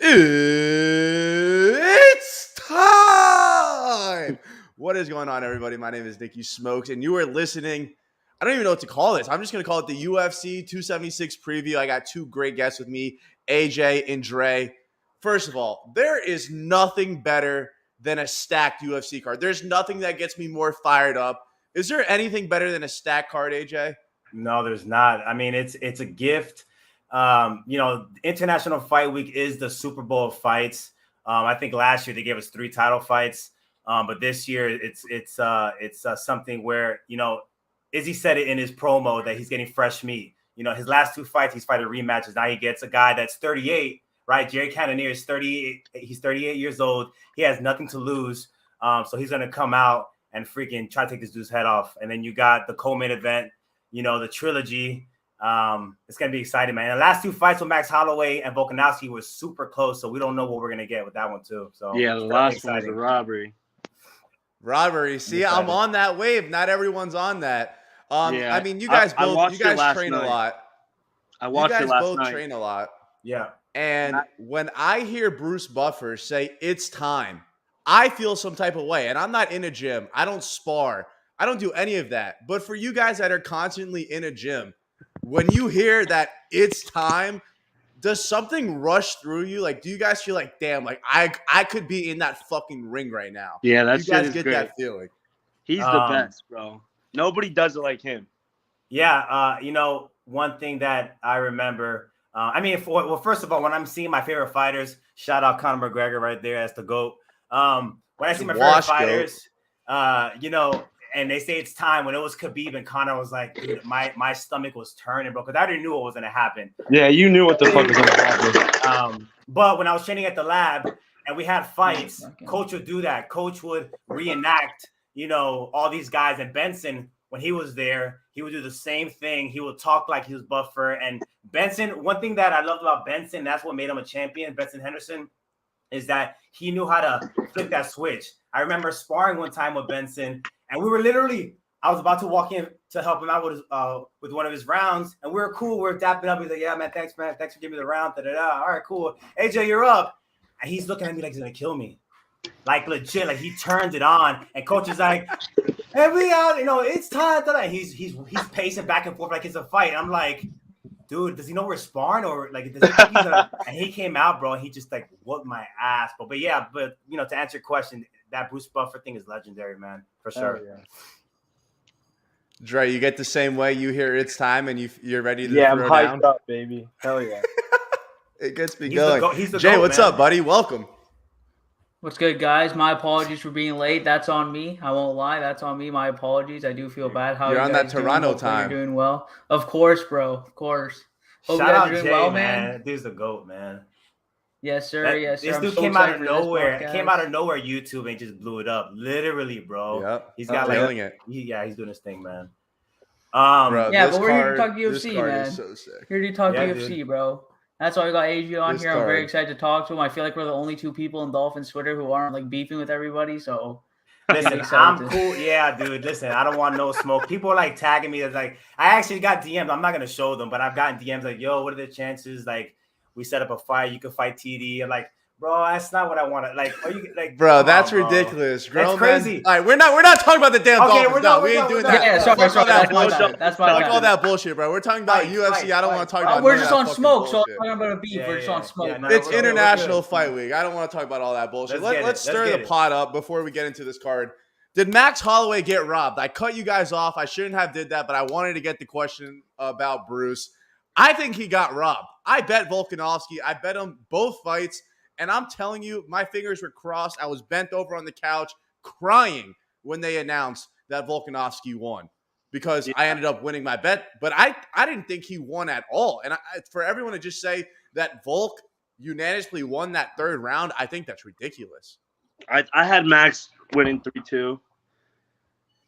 It's time! What is going on, everybody? My name is Nicky Smokes, and you are listening. I don't even know what to call this. I'm just going to call it the UFC 276 preview. I got two great guests with me, AJ and Dre. First of all, there is nothing better than a stacked UFC card. There's nothing that gets me more fired up. Is there anything better than a stacked card, AJ? No, there's not. I mean, it's a gift. International Fight Week is the Super Bowl of fights. I think last year they gave us 3 title fights, but this year it's something where Izzy said it in his promo that he's getting fresh meat. His last 2 fights he's fighting rematches. Now he gets a guy that's 38, right? Jerry Cannonier is 38. He's 38 years old. He has nothing to lose, so he's gonna come out and freaking try to take this dude's head off. And then you got the co-main event, the trilogy. It's gonna be exciting, man. The last 2 fights with Max Holloway and Volkanovski was super close, so we don't know what we're gonna get with that one too. So yeah, the last one was a robbery. See, I'm on that wave. Not everyone's on that. I mean, you guys train a lot. I watched it last night. You guys both train a lot. Yeah. And when I hear Bruce Buffer say it's time, I feel some type of way. And I'm not in a gym. I don't spar. I don't do any of that. But for you guys that are constantly in a gym, when you hear that it's time, does something rush through you? Like, do you guys feel like, damn, like I could be in that fucking ring right now? Yeah, that's you guys get great. That feeling. He's the best, bro. Nobody does it like him. Yeah, one thing that I remember, first of all, when I'm seeing my favorite fighters, shout out Conor McGregor right there as the GOAT. When I see my favorite fighters, and they say it's time. When it was Khabib and Conor, was like, dude, my stomach was turning, bro, because I already knew what was going to happen. Yeah, you knew what the fuck was going to happen. But when I was training at the lab and we had fights, Coach would do that. Coach would reenact, all these guys. And Benson, when he was there, he would do the same thing. He would talk like he was Buffer. And Benson, one thing that I loved about Benson, that's what made him a champion, Benson Henderson, is that he knew how to flip that switch. I remember sparring one time with Benson, and we were I was about to walk in to help him out with one of his rounds, and we were cool. We were dapping up. He's like, yeah, man, thanks for giving me the round. Da-da-da. All right, cool. AJ, you're up. And he's looking at me like he's going to kill me. Like, legit. Like, he turned it on, and Coach is like, hey, we out. It's time. Da-da. He's pacing back and forth like it's a fight. I'm like, dude, does he know we're sparring, or like does he think he's gonna? And he came out, bro, and he just like whooped my ass. But to answer your question, that Bruce Buffer thing is legendary, man, for sure. Yeah. Dre, you get the same way. You hear it's time, and you're ready to throw I'm hyped down? Up, baby. Hell yeah. It gets me going. Jay, what's up, buddy? Welcome. What's good, guys? My apologies for being late. That's on me. I won't lie. That's on me. My apologies. I do feel bad. How you're you on guys that Toronto doing? time. You're doing well. Of course, bro. Of course. Hope Shout out Jay, well, man. Dude's the GOAT, man. Yes, sir. Yes, sir. This dude came out of nowhere. Came out of nowhere YouTube and just blew it up. Literally, bro. Yep. He's got it. He's doing his thing, man. Bro, but we're here to talk UFC, man. So sick. Here to talk UFC, dude. Bro. That's why we got AJ on here. I'm very excited to talk to him. I feel like we're the only 2 people in Dolphins Twitter who aren't like beefing with everybody. So listen, I'm cool. Yeah, dude. Listen, I don't want no smoke. People are like tagging me. It's like I actually got DMs. I'm not gonna show them, but I've gotten DMs like, "Yo, what are the chances? Like, we set up a fight. You could fight TD." I'm like, bro, that's not what I want. Like, are you like, bro? That's ridiculous. That's crazy. All right, we're not talking about the damn Dolphins. We ain't doing that. Yeah, sorry. That's all that bullshit, bro. We're talking about UFC. I don't want to talk about. We're just on smoke, so I'm talking about a beef. We're just on smoke. It's International Fight Week. I don't want to talk about all that bullshit. Let's stir the pot up before we get into this card. Did Max Holloway get robbed? I cut you guys off. I shouldn't have did that, but I wanted to get the question about Bruce. I think he got robbed. I bet Volkanovski. I bet him both fights. And I'm telling you, my fingers were crossed. I was bent over on the couch crying when they announced that Volkanovski won because I ended up winning my bet. But I didn't think he won at all. And for everyone to just say that Volk unanimously won that 3rd round, I think that's ridiculous. I had Max winning 3-2.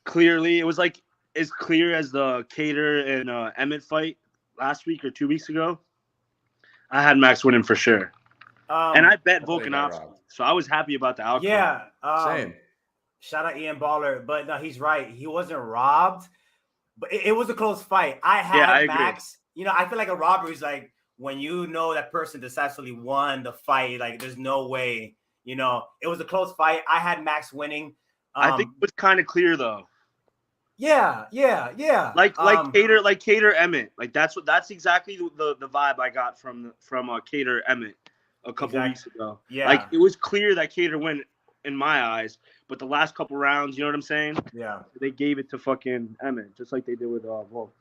Clearly, it was like as clear as the Cater and Emmett fight last week or 2 weeks ago. I had Max winning for sure. And I bet Volkanovski, so I was happy about the outcome. Yeah, same. Shout out Ian Baller, but no, he's right. He wasn't robbed, but it was a close fight. I had Max. I feel like a robbery is like when you know that person decisively won the fight, like there's no way, you know, it was a close fight. I had Max winning. I think it was kind of clear though. Yeah. Like Cater Emmett. Like that's exactly the vibe I got from Cater Emmett a couple weeks ago. Yeah. Like it was clear that Cater went in my eyes, but the last couple rounds, you know what I'm saying? Yeah. They gave it to fucking Emmett, just like they did with Volk.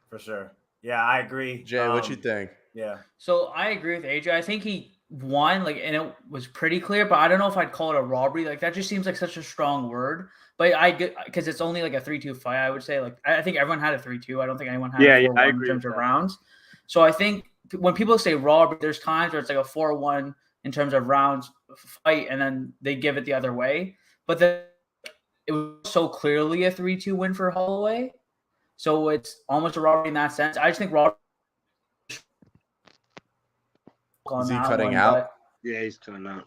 For sure. Yeah, I agree. Jay, what you think? Yeah. So I agree with AJ. I think he won, like, and it was pretty clear, but I don't know if I'd call it a robbery. Like, that just seems like such a strong word. But I get, because it's only like a 3-2 fight, I would say. Like, I think everyone had a 3-2. I don't think anyone had a 4-1 in terms of rounds. So I think when people say robbery, there's times where it's like a 4-1 in terms of rounds fight, and then they give it the other way. But then it was so clearly a 3-2 win for Holloway. So it's almost a robbery in that sense. I just think robbery. Is he cutting out? Yeah, he's cutting out.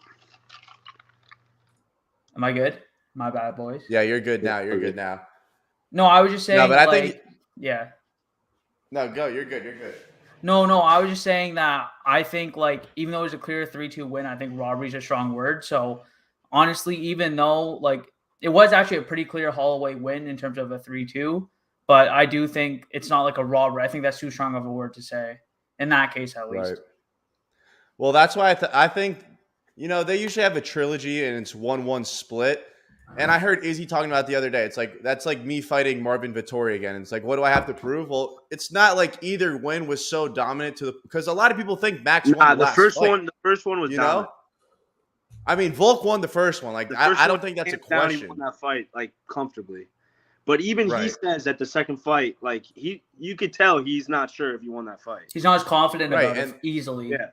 Am I good? My bad, boys. Yeah, you're good now. You're good now. No, I was just saying. No, but I think. Yeah. No, go. You're good. You're good. No, I was just saying that I think, like, even though it was a clear 3-2 win, I think robbery is a strong word. So honestly, even though, like, it was actually a pretty clear Holloway win in terms of a 3-2, but I do think it's not like a robbery. I think that's too strong of a word to say in that case, at least. Right. Well, that's why I think, you know, they usually have a trilogy and it's 1-1 split. And I heard Izzy talking about it the other day. It's like, that's like me fighting Marvin Vettori again. It's like, what do I have to prove? Well, it's not like either win was so dominant because a lot of people think Max won the first fight, one. The first one was you dominant. know. I mean, Volk won the first one. Like, I don't think that's a question. He won that fight like comfortably. But even he says that the second fight, like you could tell he's not sure if he won that fight. He's not as confident about it easily. Yeah.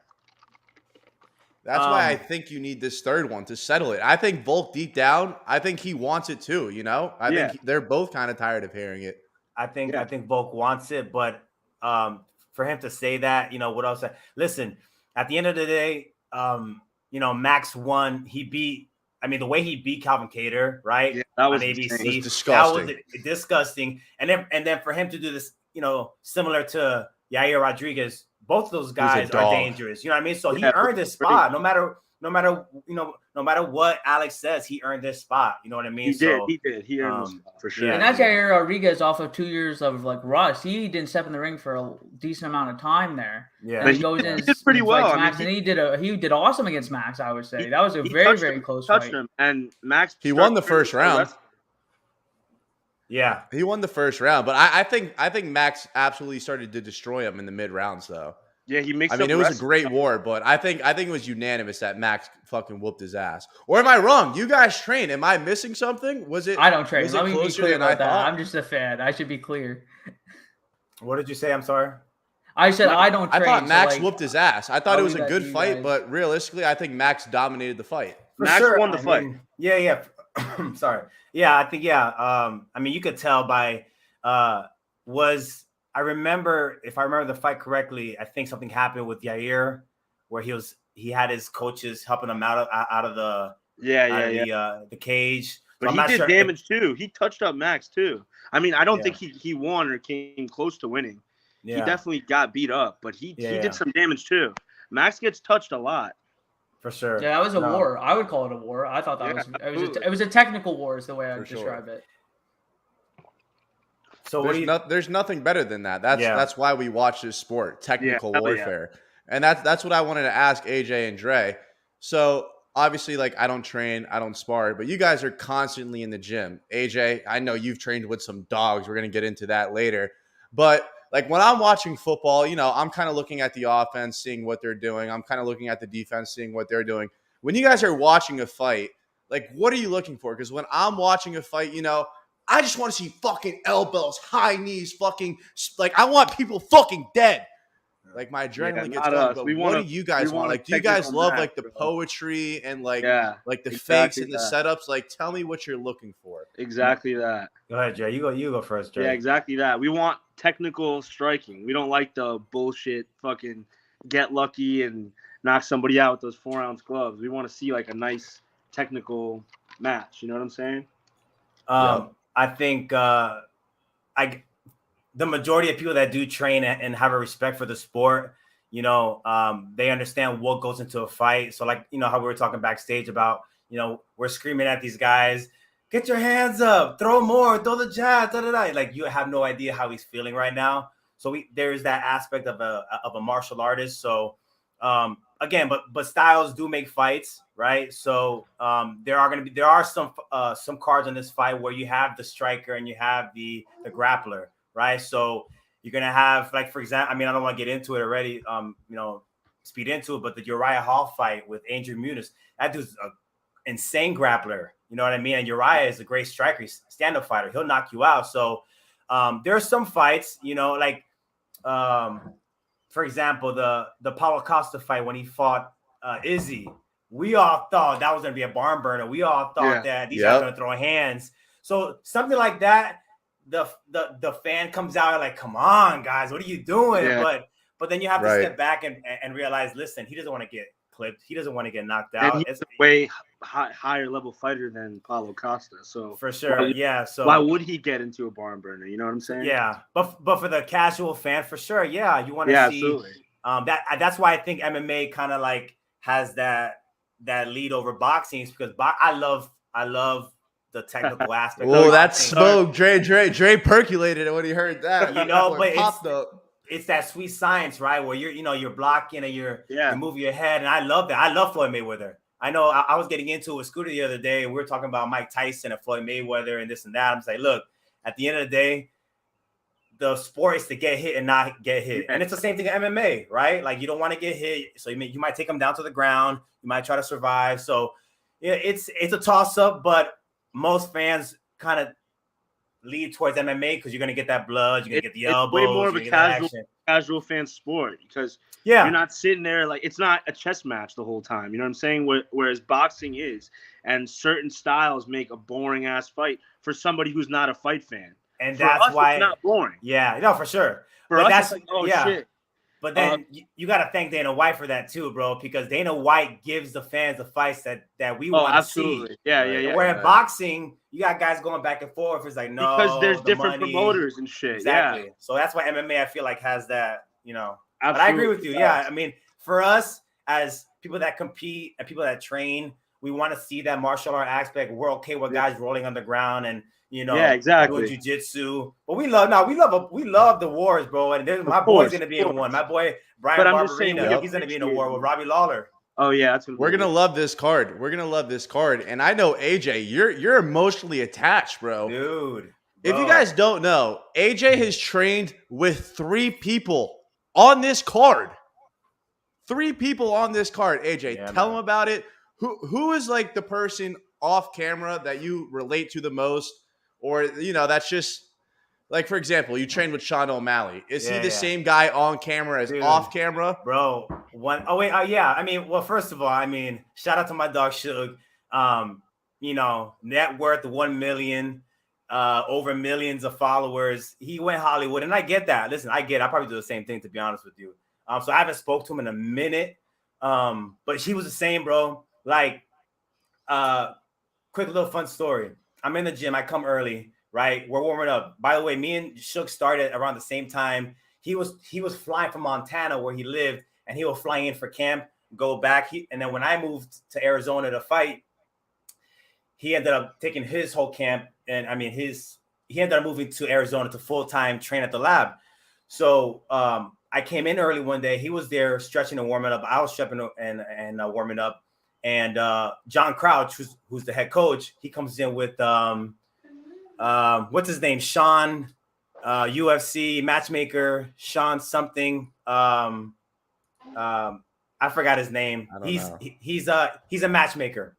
That's why I think you need this third one to settle it. I think Volk deep down, I think he wants it too, you know? I think they're both kind of tired of hearing it. I think Volk wants it, but for him to say that, you know, what else? Listen, at the end of the day, you know, Max won. He beat, I mean, the way he beat Calvin Kattar, right? Yeah, that was on ABC. It was disgusting. That was disgusting. And then for him to do this, you know, similar to Yair Rodriguez, both of those guys are dangerous. You know what I mean? So he earned this spot, no matter what Alex says, he earned this spot. You know what I mean? He did. He earned this spot for sure. And that's Yair Rodriguez off of 2 years of like rust. He didn't step in the ring for a decent amount of time there. Yeah, and he goes in, did pretty well. Max, and he did awesome against Max. I would say that was a very close fight. fight. Him, and Max, he won the first round. Yeah, he won the first round, but I think Max absolutely started to destroy him in the mid rounds, though. Yeah, he makes. I mean, it was a great war, but I think it was unanimous that Max fucking whooped his ass. Or am I wrong? You guys train. Am I missing something? Was it? I don't train. Was Let it me be closer clear than I about that. thought? I'm just a fan. I should be clear. What did you say? I'm sorry. I said I don't train. I thought Max so, whooped his ass. I thought it was a good fight, guys. but realistically, I think Max dominated the fight. Max won the fight. Yeah. Sorry. Yeah, I think I mean, you could tell by I remember, if I remember the fight correctly, I think something happened with Yair where he had his coaches helping him out of the the cage. But he did damage too. He touched up Max too. I mean, I don't think he won or came close to winning. Yeah. He definitely got beat up, but he did some damage too. Max gets touched a lot. For sure. Yeah, that was a war. I would call it a war. I thought that it was a technical war is the way I would describe it. So there's nothing better than that. That's why we watch this sport, technical warfare. And that's what I wanted to ask AJ and Dre. So obviously, like, I don't train, I don't spar, but you guys are constantly in the gym. AJ, I know you've trained with some dogs. We're going to get into that later. But like when I'm watching football, you know, I'm kind of looking at the offense, seeing what they're doing. I'm kind of looking at the defense, seeing what they're doing. When you guys are watching a fight, like, what are you looking for? Because when I'm watching a fight, you know, I just want to see fucking elbows, high knees, fucking, like, I want people fucking dead. Like, my adrenaline gets going. But what do you guys want? Like, do you guys love, like, the poetry and, like the fakes and the setups? Like, tell me what you're looking for. Exactly that. Go ahead, Jay. You go first, Jay. Yeah, exactly that. We want technical striking. We don't like the bullshit fucking get lucky and knock somebody out with those 4-ounce gloves. We want to see, like, a nice technical match. You know what I'm saying? I think the majority of people that do train and have a respect for the sport, They understand what goes into a fight. So like, how we were talking backstage about, we're screaming at these guys, get your hands up, throw more, throw the jab, like you have no idea how he's feeling right now. So there's that aspect of a martial artist. So again, but styles do make fights, right? So there are some cards on this fight where you have the striker and you have the grappler, right? So you're gonna have, like, for example, I don't want to get into it already, speed into it, but the Uriah Hall fight with Andrew Muniz, that dude's an insane grappler, you know what I mean? And Uriah is a great striker, he's a stand-up fighter, he'll knock you out. So there are some fights, like for example, the Paulo Costa fight when he fought Izzy, we all thought that was gonna be a barn burner. We all thought that these guys are gonna throw hands. So something like that, the fan comes out like, come on, guys, what are you doing? But then you have to step back and realize, listen, he doesn't want to get clipped. He doesn't want to get knocked out. And he's a way higher level fighter than Paulo Costa. So for sure, So why would he get into a barn burner? You know what I'm saying? Yeah, but for the casual fan, for sure, you want to see. Absolutely. That's why I think MMA kind of like has that lead over boxing, is because I love the technical aspect. Oh, that's smoke. Dre percolated it when he heard that. But it's that sweet science, right? Where you're blocking and you're moving your head. And I love that. I love Floyd Mayweather. I know I was getting into it with Scooter the other day, and we were talking about Mike Tyson and Floyd Mayweather and this and that. I'm saying, look, at the end of the day, the sport is to get hit and not get hit. And it's the same thing in MMA, right? Like, you don't want to get hit. So you might take them down to the ground. You might try to survive. So it's a toss up, but most fans kind of lead towards MMA because you're going to get that blood, you're going to get the elbows. It's way more of a casual fan sport, because you're not sitting there like, it's not a chess match the whole time. You know what I'm saying? Whereas boxing is, and certain styles make a boring ass fight for somebody who's not a fight fan. And that's why it's not boring. Yeah, no, for sure. For us, it's like, shit. But then you got to thank Dana White for that too, bro, because Dana White gives the fans the fights that we want to see. Yeah. Where in boxing, you got guys going back and forth. It's like, no, because there's different promoters and shit. Exactly. Yeah. So that's why MMA, I feel like, has that, Absolutely. But I agree with you. Yeah. For us as people that compete and people that train, we want to see that martial art aspect. We're okay with guys rolling on the ground and, exactly, doing jiu-jitsu. But we love the wars, bro. And my boy's gonna be in one. My boy Brian Barberena, he's gonna be in a war with Robbie Lawler. Oh yeah, we're gonna love this card. And I know AJ, you're emotionally attached, bro. Dude. If you guys don't know, AJ has trained with 3 people on this card. 3 people on this card. AJ, tell them about it. Who is like the person off camera that you relate to the most? Or, that's just, like, for example, you trained with Sean O'Malley. Is he the same guy on camera as off camera? Bro, well, first of all, shout out to my dog, Suge. Net worth 1 million, over millions of followers. He went Hollywood, and I get that. Listen, I probably do the same thing, to be honest with you. So I haven't spoke to him in a minute. But he was the same, bro. Like, quick little fun story. I'm in the gym. I come early, right? We're warming up. By the way, me and Shook started around the same time. He was flying from Montana, where he lived, and he was flying in for camp, go back. And then when I moved to Arizona to fight, he ended up taking his whole camp, and he ended up moving to Arizona to full-time train at the lab. So I came in early one day. He was there stretching and warming up. I was stretching and warming up. And John Crouch, who's the head coach, he comes in with what's his name? Sean, UFC matchmaker, Sean something. I forgot his name. He's a matchmaker,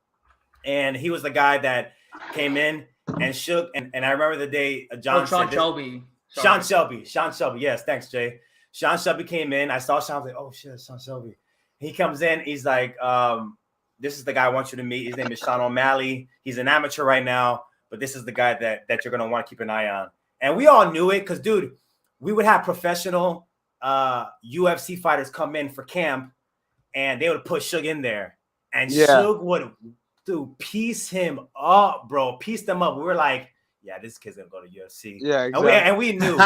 and he was the guy that came in and shook. And I remember the day Sean Shelby. Sean Shelby. Yes, thanks, Jay. Sean Shelby came in. I saw Sean. I was like, oh shit, Sean Shelby. He comes in. He's like, this is the guy I want you to meet. His name is Sean O'Malley. He's an amateur right now, but this is the guy that you're going to want to keep an eye on. And we all knew it because, dude, we would have professional UFC fighters come in for camp, and they would put Suge in there. And Suge would, piece him up, bro. Piece them up. We were like, yeah, this kid's gonna go to UFC. Yeah, exactly. And we knew.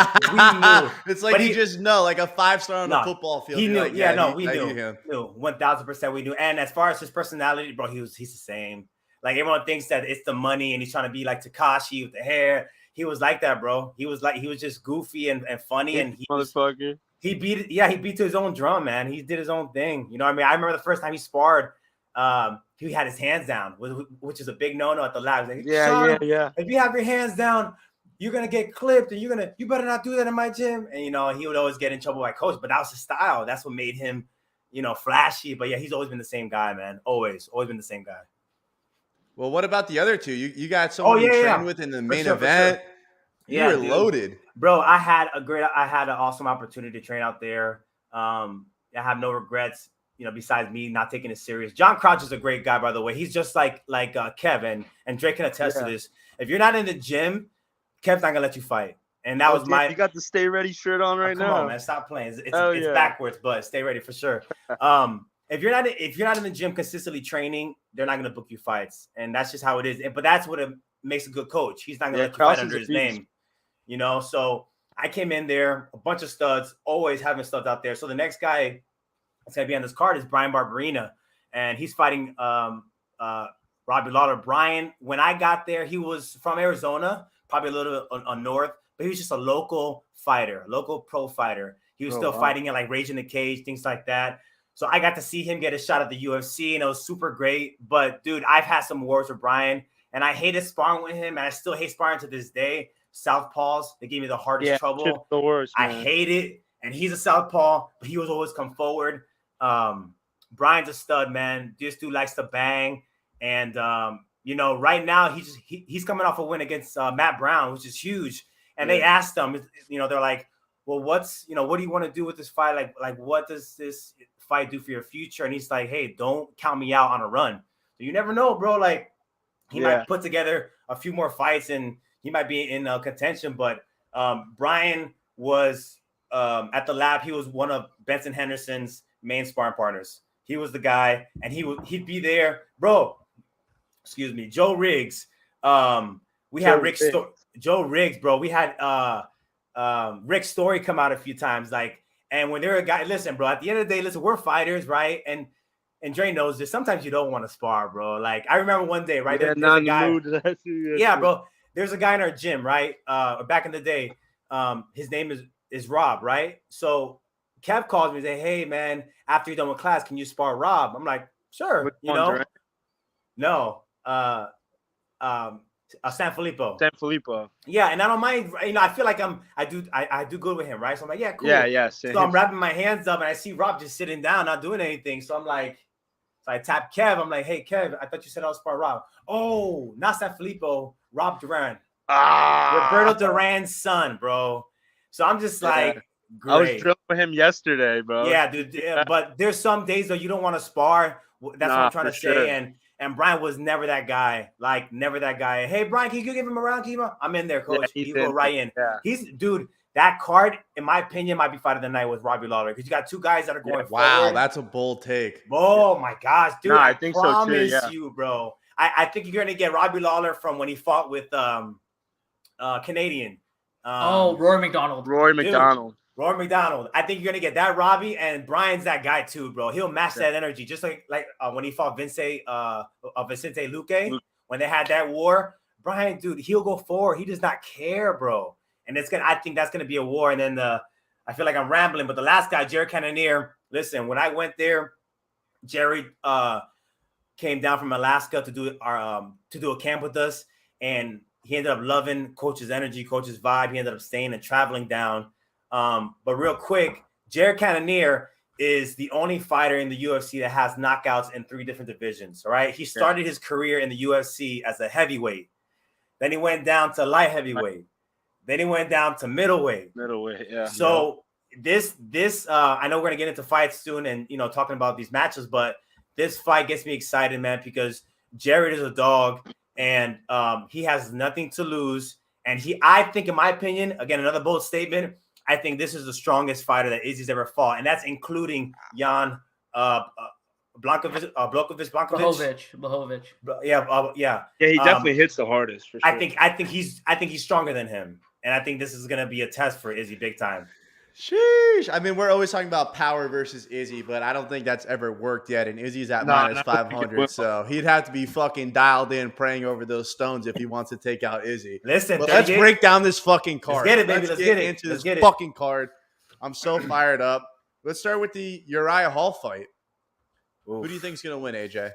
It's like you just know, like a 5-star on the football field. He knew. Like, we knew. Him. 1000% we knew. And as far as his personality, bro, he's the same. Like everyone thinks that it's the money and he's trying to be like Tekashi with the hair. He was like that, bro. He was just goofy and funny, and he beat to his own drum, man. He did his own thing. You know what I mean? I remember the first time he sparred, he had his hands down, which is a big no-no at the lab. Like, yeah. If you have your hands down, you're gonna get clipped, and you better not do that in my gym. And he would always get in trouble by coach, but that was his style. That's what made him, flashy. But yeah, he's always been the same guy, man. Always been the same guy. Well, what about the other two? You got someone you trained with in the main event. You were loaded, bro. I had an awesome opportunity to train out there. I have no regrets, besides me not taking it serious. John Crouch is a great guy, by the way. He's just like Kevin, and Drake can attest to this. If you're not in the gym, Kev's not gonna let you fight. And that was You got the Stay Ready shirt on right now. Come on, man, stop playing. It's backwards, but stay ready for sure. If you're not in the gym consistently training, they're not gonna book you fights, and that's just how it is. But that's what makes a good coach. He's not gonna let you fight under his name, So I came in there, a bunch of studs, always having studs out there. So the next guy that's gonna be on this card is Brian Barberena, and he's fighting Robbie Lawler. Brian, when I got there, he was from Arizona, probably a little bit on north, but he was just a local fighter, local pro fighter. He was still fighting at like Rage in the Cage, things like that. So I got to see him get a shot at the UFC, and it was super great. But, dude, I've had some wars with Brian, and I hated sparring with him, and I still hate sparring to this day. Southpaws, they gave me the hardest trouble. The worst, I hate it, and he's a southpaw, but he was always come forward. Brian's a stud, man. This dude likes to bang, and, right now he's coming off a win against Matt Brown, which is huge. And they asked him, they're like, well, what do you want to do with this fight? Like, what does this fight do for your future? And he's like, hey, don't count me out on a run. So you never know, bro. Like, he might put together a few more fights and he might be in contention. But Brian was at the lab. He was one of Benson Henderson's main sparring partners. He was the guy, and he'd be there, bro. Excuse me, Joe Riggs. We had Joe Riggs, bro. We had Rick's story come out a few times, like. And when they're a guy, listen, bro, at the end of the day, listen, we're fighters, right? And Dre knows this. Sometimes you don't want to spar, bro. Like, I remember one day, right? There's a guy. Bro. There's a guy in our gym, right? Back in the day, his name is Rob, right? So Kev calls me and say, hey, man, after you're done with class, can you spar Rob? I'm like, sure. No. San Filippo. Yeah, and I don't mind. I feel like I do good with him, right? So I'm like, yeah, cool. Yeah. So I'm wrapping my hands up, and I see Rob just sitting down, not doing anything. So I'm like, I tap Kev. I'm like, hey, Kev, I thought you said I was spar Rob. Oh, not San Filippo, Rob Duran. Roberto Duran's son, bro. So I'm just like, great. I was drilling with him yesterday, bro. Yeah, dude. Yeah, but there's some days though you don't want to spar. That's what I'm trying to say. And Brian was never that guy. Like, never that guy. Hey, Brian, can you give him a round, Kima? I'm in there, coach. You go right in. Yeah. That card, in my opinion, might be fight of the night with Robbie Lawler, because you got two guys that are going forward. Wow, that's a bold take. Oh, my gosh, dude. No, I think promise so too, you, bro. I think you're going to get Robbie Lawler from when he fought with Canadian. Rory McDonald. Rory McDonald. I think you're gonna get that Robbie, and Brian's that guy too, bro. He'll match that energy, just like when he fought Vicente Luque when they had that war. Brian, dude, he'll go forward. He does not care, bro. And I think that's gonna be a war. And then I feel like I'm rambling, but the last guy, Jerry Cannonier. Listen, when I went there, Jerry came down from Alaska to do a camp with us, and he ended up loving Coach's energy, Coach's vibe. He ended up staying and traveling down. But real quick, Jared Cannonier is the only fighter in the UFC that has knockouts in 3 different divisions. All right. He started his career in the UFC as a heavyweight. Then he went down to light heavyweight. Then he went down to middleweight. Yeah. So this, I know we're going to get into fights soon and, talking about these matches, but this fight gets me excited, man, because Jared is a dog and, he has nothing to lose. And I think, in my opinion, again, another bold statement, I think this is the strongest fighter that Izzy's ever fought, and that's including Jan Blachowicz. Blachowicz. Yeah. Yeah, he definitely hits the hardest for sure. I think he's stronger than him, and I think this is gonna be a test for Izzy big time. Sheesh. I mean, we're always talking about power versus Izzy, but I don't think that's ever worked yet. And Izzy's at minus 500, so he'd have to be fucking dialed in, praying over those stones if he wants to take out Izzy. Listen, but let's break down this fucking card. Let's get it, baby. Let's get into this fucking card. I'm so fired up. Let's start with the Uriah Hall fight. Oof. Who do you think is gonna win, AJ?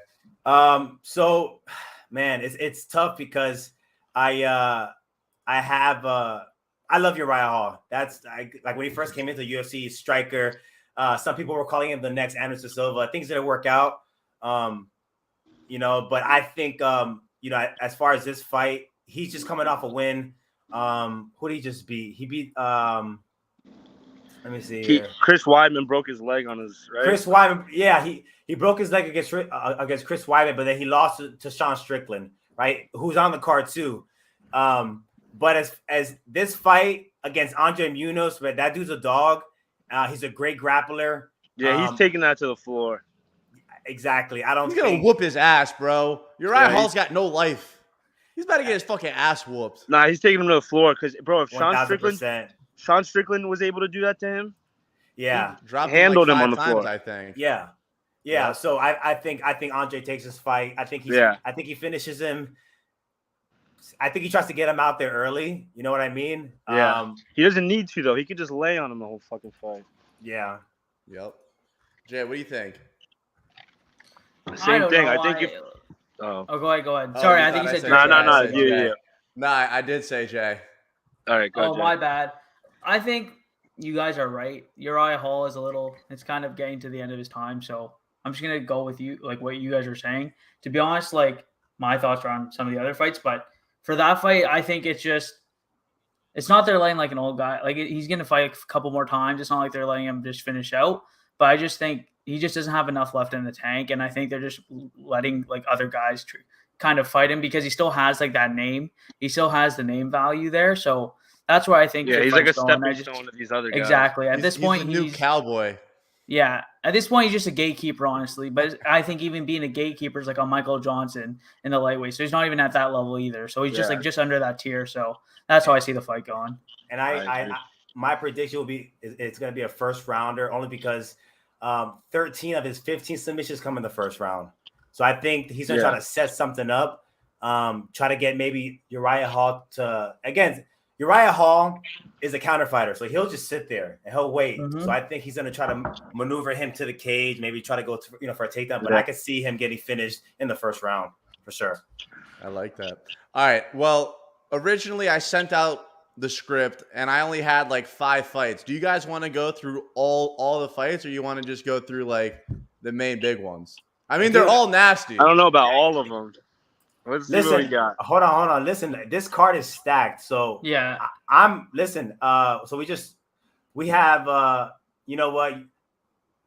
So, man, it's tough because I love Uriah Hall. That's like when he first came into UFC, striker. Some people were calling him the next Anderson Silva. Things didn't work out, But I think, as far as this fight, he's just coming off a win. Who did he just beat? He beat. Let me see. Chris Weidman broke his leg on his right. Chris Weidman, yeah, he broke his leg against Chris Weidman, but then he lost to Sean Strickland, right? Who's on the card too. But as this fight against Andre Munhoz, but that dude's a dog. He's a great grappler. Yeah, he's taking that to the floor. Exactly. He's gonna whoop his ass, bro. Uriah Hall's got no life. He's about to get his fucking ass whooped. Nah, he's taking him to the floor because, bro, if 1000%. Sean Strickland was able to do that to him, handled him on the floor. I think. Yeah. So I think Andre takes this fight. I think he finishes him. I think he tries to get him out there early. You know what I mean? Yeah. He doesn't need to though. He could just lay on him the whole fucking fight. Yeah. Yep. Jay, what do you think? Same thing. I think. Go ahead. Sorry, I think you said. No. Nah, I did say Jay. All right, go. Oh, my bad. I think you guys are right. Uriah Hall is it's kind of getting to the end of his time. So I'm just going to go with you, like what you guys are saying. To be honest, like my thoughts are on some of the other fights. But for that fight, I think it's not they're letting like an old guy. Like he's going to fight a couple more times. It's not like they're letting him just finish out. But I just think he just doesn't have enough left in the tank. And I think they're just letting like other guys kind of fight him because he still has like that name. He still has the name value there. So that's why I think he's like a stepping stone to these other guys. Exactly. At this point, he's a new cowboy. Yeah. At this point, he's just a gatekeeper, honestly. But I think even being a gatekeeper is like on Michael Johnson in the lightweight. So he's not even at that level either. So he's just under that tier. So that's how I see the fight going. And I my prediction will be it's going to be a first rounder only because 13 of his 15 submissions come in the first round. So I think he's going to try to set something up, try to get maybe Uriah Hall to – again, Uriah Hall is a counter fighter, so he'll just sit there and he'll wait. Mm-hmm. So I think he's going to try to maneuver him to the cage, maybe try to go for a takedown. But I could see him getting finished in the first round for sure. I like that. All right. Well, originally I sent out the script and I only had like 5 fights. Do you guys want to go through all the fights, or you want to just go through like the main big ones? I mean, they're all nasty. I don't know about all of them. Let's see what we got. Hold on. Listen, this card is stacked. So yeah, so we have you know what?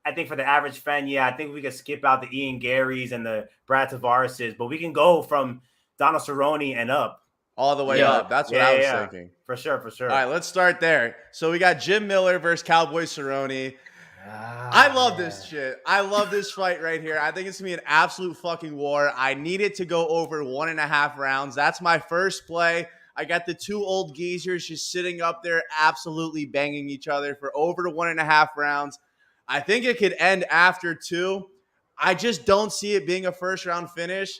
I think for the average fan, I think we could skip out the Ian Garys and the Brad Tavarises, but we can go from Donald Cerrone and up. All the way up. That's what I was thinking. For sure. All right, let's start there. So we got Jim Miller versus Cowboy Cerrone. I love this shit. I love this fight right here. I think it's going to be an absolute fucking war. I need it to go over 1.5 rounds. That's my first play. I got the 2 old geezers just sitting up there absolutely banging each other for over 1.5 rounds. I think it could end after 2. I just don't see it being a first-round finish.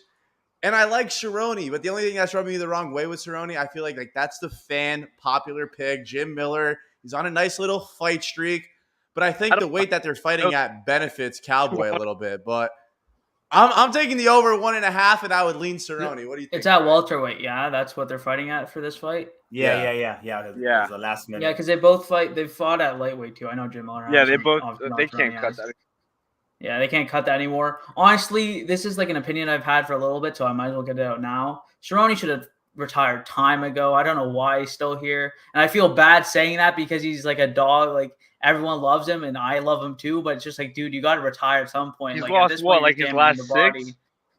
And I like Cerrone, but the only thing that's rubbing me the wrong way with Cerrone, I feel like that's the fan popular pick. Jim Miller, he's on a nice little fight streak. But I think the weight that they're fighting at benefits Cowboy a little bit. But I'm taking the over 1.5, and I would lean Cerrone. What do you think? It's at welterweight, that's what they're fighting at for this fight. Yeah. The last minute. Yeah, because they both fight. They fought at lightweight too. I know Jim Miller. Yeah, they can't cut that. Yeah, they can't cut that anymore. Honestly, this is like an opinion I've had for a little bit, so I might as well get it out now. Cerrone should have retired time ago. I don't know why he's still here, and I feel bad saying that because he's like a dog. Like everyone loves him, and I love him too. But it's just like, dude, you got to retire at some point. He's like lost at this point, like his last 6?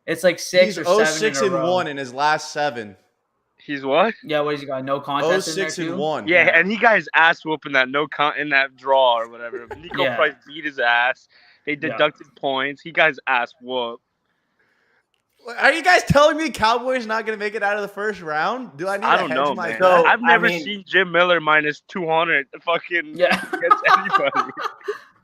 It's like 6 or 7 0-6 and 1 in his last 7. He's what? Yeah, what has he got? No contest 0-6 in there and too? 1. Yeah, and he got his ass whooping that in that draw or whatever. Nico Price beat his ass. They deducted points. He guy's ass whooped. Are you guys telling me Cowboys not going to make it out of the first round? Do I need to hedge my bet? So, I've never seen Jim Miller minus 200 fucking against anybody.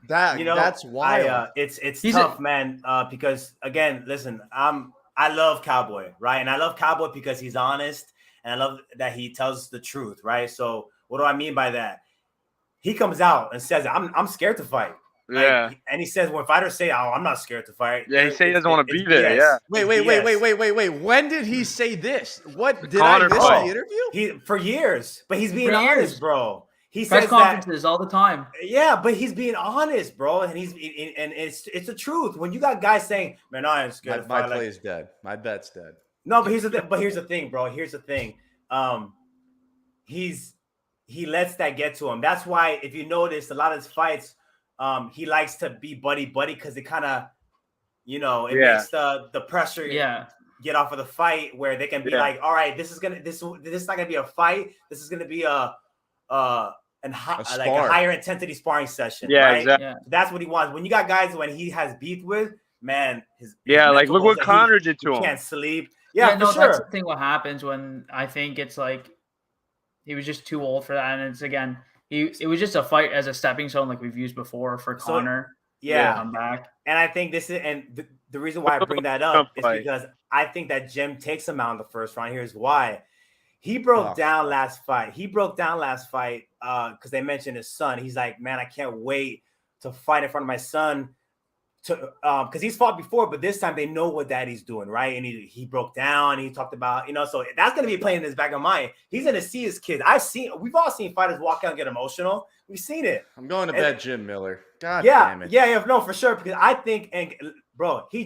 That's wild. It's tough, man. Because again, listen, I love Cowboy, right? And I love Cowboy because he's honest, and I love that he tells the truth, right? So what do I mean by that? He comes out and says, "I'm scared to fight." Yeah, and he says when fighters say, "Oh, I'm not scared to fight." Yeah, he said he doesn't want to be there. Yeah. Wait. When did he say this? What did Connor I miss fight. the interview? For years, but he's being honest, bro. He press says conferences all the time. Yeah, but he's being honest, bro, and it's the truth. When you got guys saying, "Man, I ain't scared." My play is dead. My bet's dead. No, but here's the thing, bro. Here's the thing. He lets that get to him. That's why, if you notice, a lot of his fights, he likes to be buddy because it kind of, makes the pressure get off of the fight, where they can be like, all right, this is not gonna be a fight. This is gonna be a higher intensity sparring session. Yeah, right? exactly. Yeah. That's what he wants. When you got guys when he has beef with, man, like look what Connor did to him. Can't sleep. Yeah, no, for sure. That's the thing. What happens when I think it's like he was just too old for that, and it's again, it was just a fight as a stepping stone, like we've used before for Connor. Yeah, come back. And I think this is, and the reason why I bring that up is because I think that Jim takes him out in the first round. Here's why. He broke down last fight. Because they mentioned his son. He's like, man, I can't wait to fight in front of my son. Because he's fought before, but this time they know what daddy's doing, right? And he broke down. He talked about, so that's gonna be playing in his back of mind. He's gonna see his kids. We've all seen fighters walk out and get emotional. We've seen it. I'm going to bet Jim Miller. God damn it. Yeah, no, for sure. Because I think, and bro, he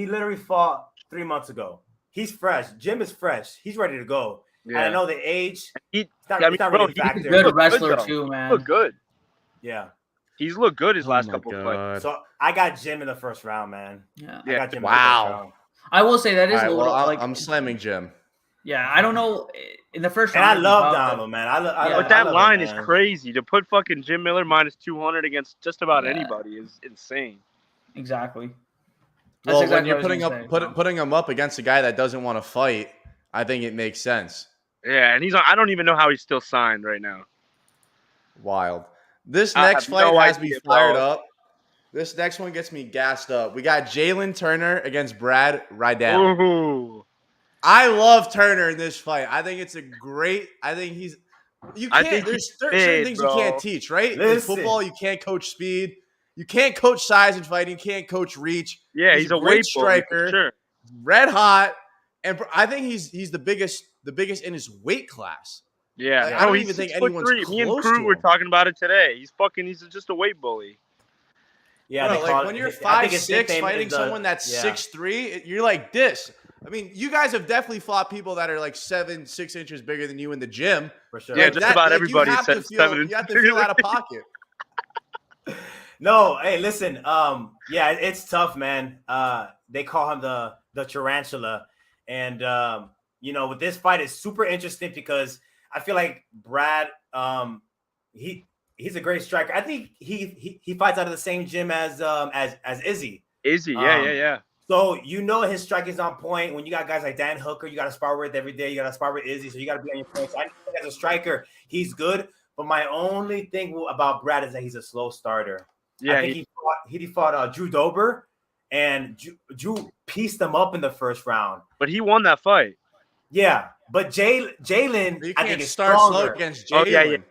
literally fought 3 months ago. He's fresh. Jim is fresh. He's ready to go. Yeah. And I know the age. It's not really a factor. He's a good wrestler too, man. Look good. Yeah. He's looked good his last couple of fights. So I got Jim in the first round, man. Yeah. I got Jim in the first round. I will say that is a little I'm slamming Jim. Yeah, I don't know. In the first round, and I love Donald, man. But that line is crazy. To put fucking Jim Miller minus 200 against just about anybody is insane. Exactly. Well, when you're putting him up against a guy that doesn't want to fight, I think it makes sense. Yeah, and I don't even know how he's still signed right now. Wild. This next fight has me fired up. This next one gets me gassed up. We got Jalen Turner against Brad Riddell. Ooh. I love Turner in this fight. I think it's there's certain things you can't teach, right? In football, you can't coach speed. You can't coach size in fighting. You can't coach reach. Yeah, he's a great striker. Sure. Red hot. And I think he's the biggest in his weight class. Yeah, I don't even think anyone's close. Me and Crew were talking about it today. He's just a weight bully. Yeah, bro, when you're 5'6", fighting someone that's 6'3", you're like this. I mean, you guys have definitely fought people that are like 7-6 inches bigger than you in the gym. For sure. Yeah, just about everybody says 7 You have to feel out of pocket. No, hey, listen. It's tough, man. They call him the tarantula, and with this fight, it's super interesting because I feel like Brad, he's a great striker. I think he fights out of the same gym as Izzy. Izzy, yeah. So his striking's on point. When you got guys like Dan Hooker, you got to spar with every day. You got to spar with Izzy, so you got to be on your point. So I think as a striker, he's good. But my only thing about Brad is that he's a slow starter. Yeah, I think he fought Drew Dober, and Drew pieced him up in the first round. But he won that fight. Yeah, but Jalen, I think, start slow against Jalen.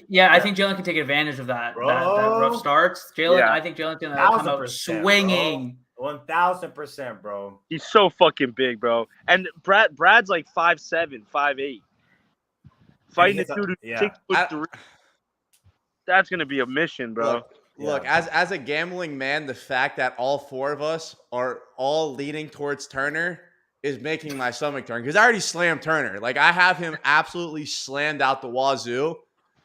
Yeah, I think Jalen can take advantage of that rough starts. Jalen, I think Jalen can come out swinging. 1,000%, bro. He's so fucking big, bro. And Brad's like 5'7", 5'8". Fighting a dude who's 6'3". That's gonna be a mission, bro. Look, as a gambling man, the fact that all four of us are all leaning towards Turner is making my stomach turn, because I already slammed Turner. Like, I have him absolutely slammed out the wazoo.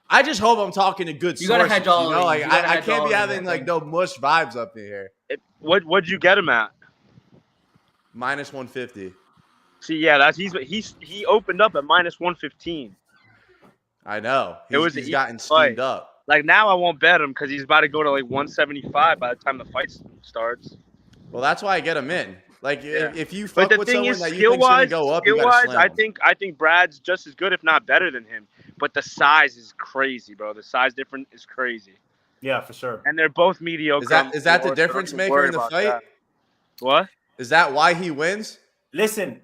I just hope I'm talking to good sources. Gotta hedge all like I can't be having like no mush vibes up in here. What'd you get him at? Minus 150. See, yeah, he opened up at minus 115. I know. He's gotten steamed up. Like now, I won't bet him because he's about to go to like 175 by the time the fight starts. Well, that's why I get him in. Like if you But fuck the with thing someone is, that you think's gonna go up, you gotta slam him. I think Brad's just as good, if not better than him. But the size is crazy, bro. The size difference is crazy. Yeah, for sure. And they're both mediocre. Is that the difference maker in the fight? That. What? Is that why he wins? Listen,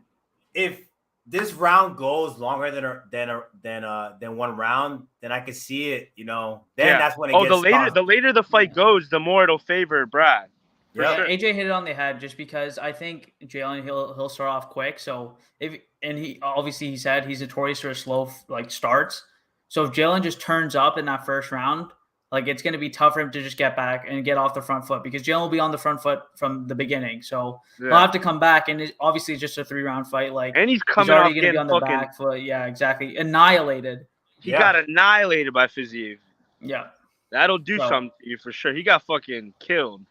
if this round goes longer than one round, then I can see it. Then that's when it gets. The later the fight goes, the more it'll favor Brad. Yeah, sure. AJ hit it on the head just because I think Jalen he'll start off quick. So he obviously said he's notorious for slow starts. So if Jalen just turns up in that first round, it's going to be tough for him to just get back and get off the front foot because Jalen will be on the front foot from the beginning. So he'll have to come back, and obviously it's just a 3-round fight. And he's already going to be on the back foot. Yeah, exactly. Annihilated. He got annihilated by Fiziev. Yeah. That'll do something to you for sure. He got fucking killed.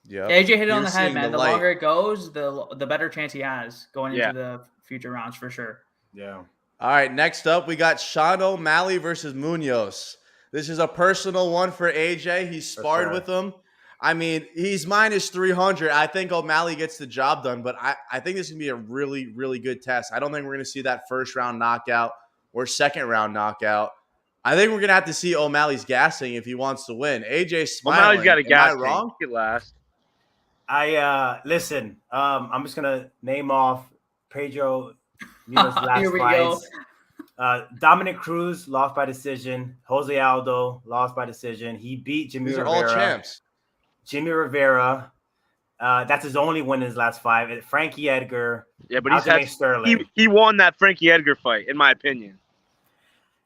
Yeah. AJ hit it on the head, man. The longer it goes, the better chance he has going into the future rounds for sure. Yeah. All right, next up we got Sean O'Malley versus Munhoz. This is a personal one for AJ. He sparred with him. I mean, he's minus 300. I think O'Malley gets the job done, but I think this is going to be a really, really good test. I don't think we're going to see that first round knockout or second round knockout. I think we're going to have to see O'Malley's gassing if he wants to win. AJ's smiling. O'Malley's got a gas. Am I wrong? He last. Listen. I'm just gonna name off Pedro Muniz last fights. Dominic Cruz lost by decision. Jose Aldo lost by decision. He beat Jimmy Rivera. These are all champs. Jimmy Rivera. That's his only win in his last five. Frankie Edgar. Yeah, but Sterling. He won that Frankie Edgar fight, in my opinion.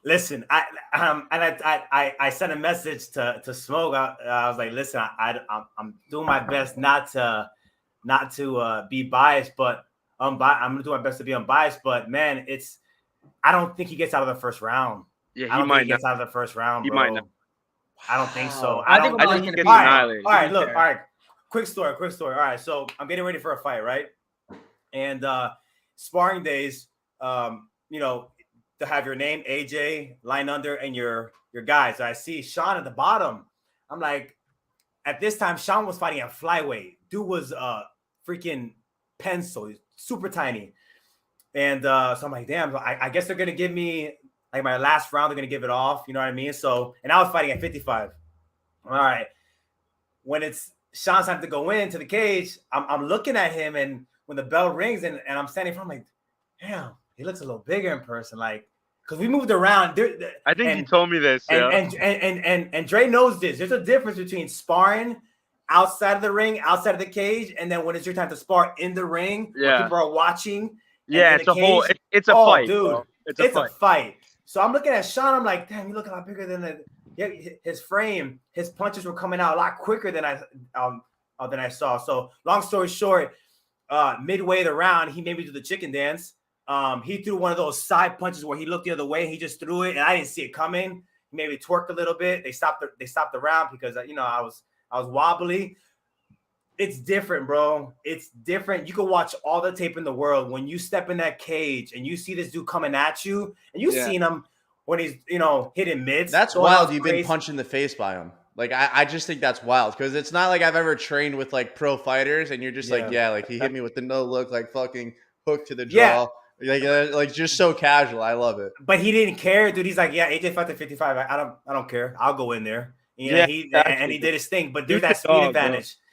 Listen, I sent a message to Smoke. I was like, listen, I'm doing my best not to be biased, but I'm gonna do my best to be unbiased. But man, I don't think he gets out of the first round. Yeah, I don't think he gets out of the first round, bro. He might not. I don't think so. I think he gets annihilated. All right. Quick story. All right, so I'm getting ready for a fight, right? And sparring days, to have your name, AJ, line under, and your guys. So I see Sean at the bottom. I'm like, at this time, Sean was fighting at flyweight. Dude was freaking pencil. He's super tiny. And so I'm like, damn, I guess they're going to give me, like my last round, they're going to give it off. You know what I mean? So, and I was fighting at 55. All right. When it's Sean's time to go into the cage, I'm looking at him, and when the bell rings and I'm standing in front, I'm like, damn, he looks a little bigger in person, because we moved around. I think you told me this. And Dre knows this. There's a difference between sparring outside of the ring, outside of the cage, and then when it's your time to spar in the ring, where people are watching. Yeah, it's a whole. It's a fight, dude. Bro. It's a fight. So I'm looking at Sean. I'm like, damn, you look a lot bigger than his frame. His punches were coming out a lot quicker than I saw. So long story short, midway the round, he made me do the chicken dance. He threw one of those side punches where he looked the other way. And he just threw it, and I didn't see it coming. He made me twerk a little bit. They stopped the round because I was wobbly. It's different, bro. It's different. You can watch all the tape in the world. When you step in that cage and you see this dude coming at you, and you've seen him when he's hitting mids. That's wild. You've been punched in the face by him. I just think that's wild because it's not like I've ever trained with pro fighters, and you're just he hit me with the no look, fucking hook to the jaw. Just so casual. I love it. But he didn't care, dude. He's like, yeah, AJ fought to 55. I don't care. I'll go in there. He did his thing. But there's that speed advantage. Bro.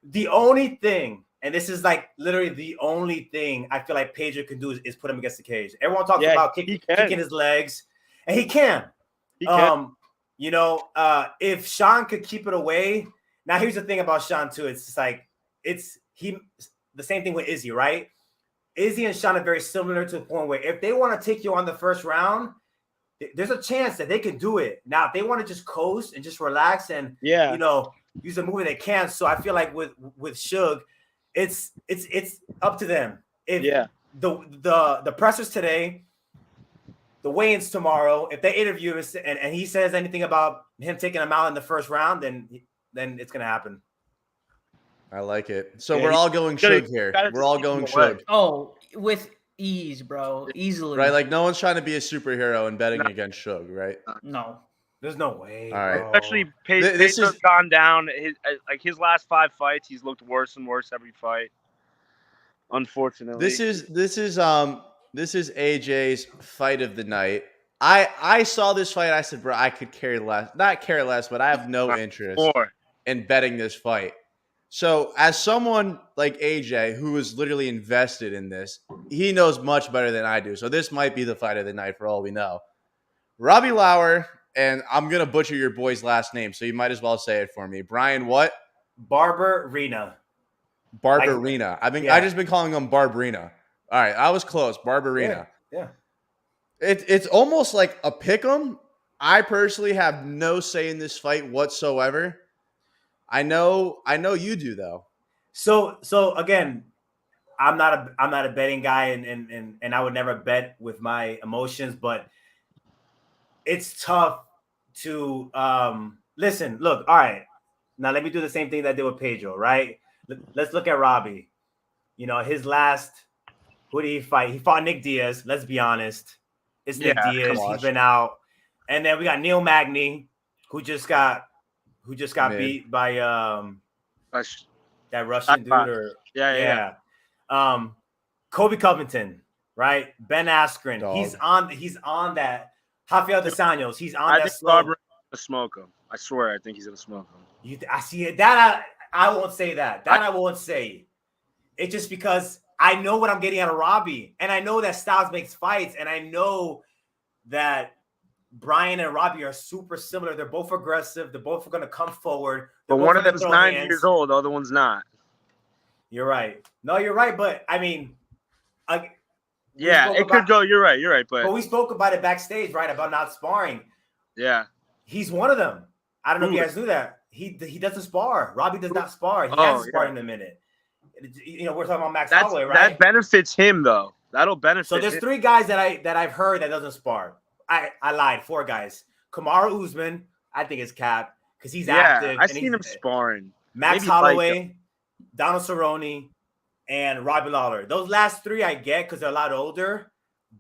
The only thing, and this is literally the only thing I feel like Pedro can do is put him against the cage. Everyone talks about kicking his legs, and he can. If Sean could keep it away. Now here's the thing about Sean too. It's the same thing with Izzy, right? Izzy and Sean are very similar to the point where if they want to take you on the first round, there's a chance that they can do it. Now, if they want to just coast and just relax and use a movie, they can. So I feel like with Suge, it's up to them. If the pressers today, the weigh-ins tomorrow, if they interview him and he says anything about him taking him out in the first round, then it's gonna happen. I like it. So we're all going Suge here. We're all going Suge. Oh, with ease, bro. Easily. Right? No one's trying to be a superhero and betting against Suge, right? No. There's no way. All right. Bro. Especially This Pedro's is- gone down. His last 5 fights, he's looked worse and worse every fight. Unfortunately, This is AJ's fight of the night. I saw this fight. I said, bro, I could not care less, but I have no interest in betting this fight. So as someone like AJ, who is literally invested in this, he knows much better than I do. So this might be the fight of the night for all we know. Robbie Lawler, and I'm going to butcher your boy's last name, so you might as well say it for me. Brian what? Barberena. I just been calling him Barberena. All right, I was close. Barberena. Yeah. It's almost like a pick'em. I personally have no say in this fight whatsoever. I know you do though. So again, I'm not a betting guy, and I would never bet with my emotions, but it's tough to listen. Look, all right. Now let me do the same thing that I did with Pedro, right? Let's look at Robbie. You know, his last, who did he fight? He fought Nick Diaz. Let's be honest. It's Nick Diaz. He's been out. And then we got Neil Magny, who just got beat by that Russian dude. Yeah. Kobe Covington, right? Ben Askren. Dog. He's on that. Rafael Dos Anjos. He's on I that think slow. Barberena gonna smoke him. I swear, I think he's gonna smoke him. I see it. That I won't say that. I won't say. It's just because I know what I'm getting out of Robbie, and I know that Styles makes fights, and I know that Brian and Robbie are super similar. They're both aggressive. They're both going to come forward. But one of them's 9 years old. The other one's not. You're right. No, you're right. But I mean, it could go. You're right. But we spoke about it backstage, right? About not sparring. Yeah. He's one of them. I don't know if you guys knew that. He doesn't spar. Robbie does not spar. He hasn't sparred in a minute. You know, we're talking about Max Holloway, right? That benefits him though. That'll benefit. So there's him. 3 guys that I've heard that doesn't spar. I lied. 4 guys. Kamaru Usman, I think is cap because he's active. I've seen him sparring. Max Maybe Holloway, Donald Cerrone, and Robbie Lawler. Those last 3 I get because they're a lot older.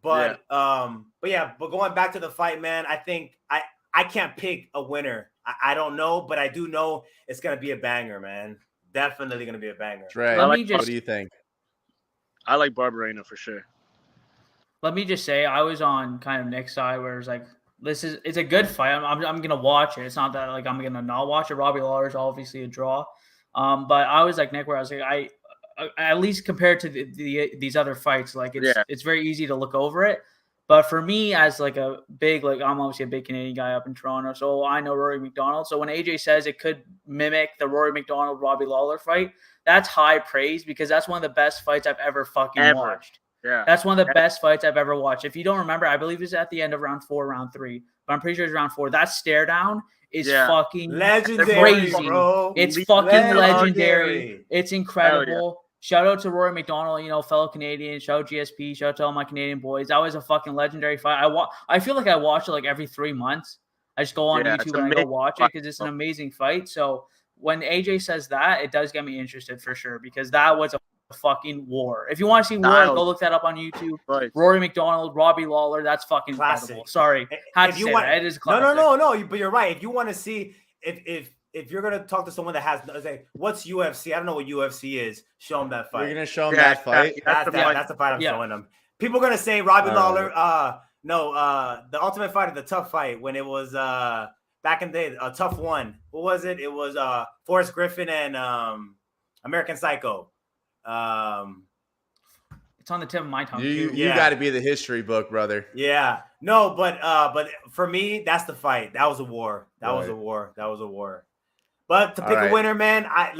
But going back to the fight, man, I think I can't pick a winner. I don't know, but I do know it's gonna be a banger, man. Definitely gonna be a banger. Right. What do you think? I like Barberena for sure. Let me just say, I was on kind of Nick's side where it's like, it's a good fight. I'm gonna watch it. It's not that like I'm gonna not watch it. Robbie Lawler is obviously a draw, but I was like Nick, where I was like, I at least compared to these other fights, like it's very easy to look over it. But for me, as like a big, like I'm obviously a big Canadian guy up in Toronto, so I know Rory McDonald. So when AJ says it could mimic the Rory McDonald Robbie Lawler fight, that's high praise because that's one of the best fights I've ever watched. Yeah, that's one of the best fights I've ever watched. If you don't remember, I believe it was at the end of round 4, round 3, but I'm pretty sure it's round 4. That stare down is fucking legendary, crazy. Bro. It's fucking legendary. It's incredible. Shout out to Rory McDonald, fellow Canadian. Shout out GSP. Shout out to all my Canadian boys. That was a fucking legendary fight. I feel like I watch it like every 3 months. I just go on YouTube and I go watch it because it's an amazing fight. So when AJ says that, it does get me interested for sure because that was a fucking war. If you want to see war, go look that up on YouTube. Right. Rory McDonald, Robbie Lawler. That's fucking classic. Incredible. Sorry, it is classic. No. But you're right. If you want to see if you're gonna talk to someone that has like, what's UFC? I don't know what UFC is. Show them that fight. You're gonna show them that fight. That's the fight I'm showing them. People are gonna say Robbie Lawler. The Ultimate Fighter, the tough fight when it was back in the day, a tough one. What was it? It was Forrest Griffin and American Psycho. It's on the tip of my tongue. You got to be the history book, brother. Yeah. No, but for me, that's the fight. That was a war. That was a war. But to pick a winner, man, I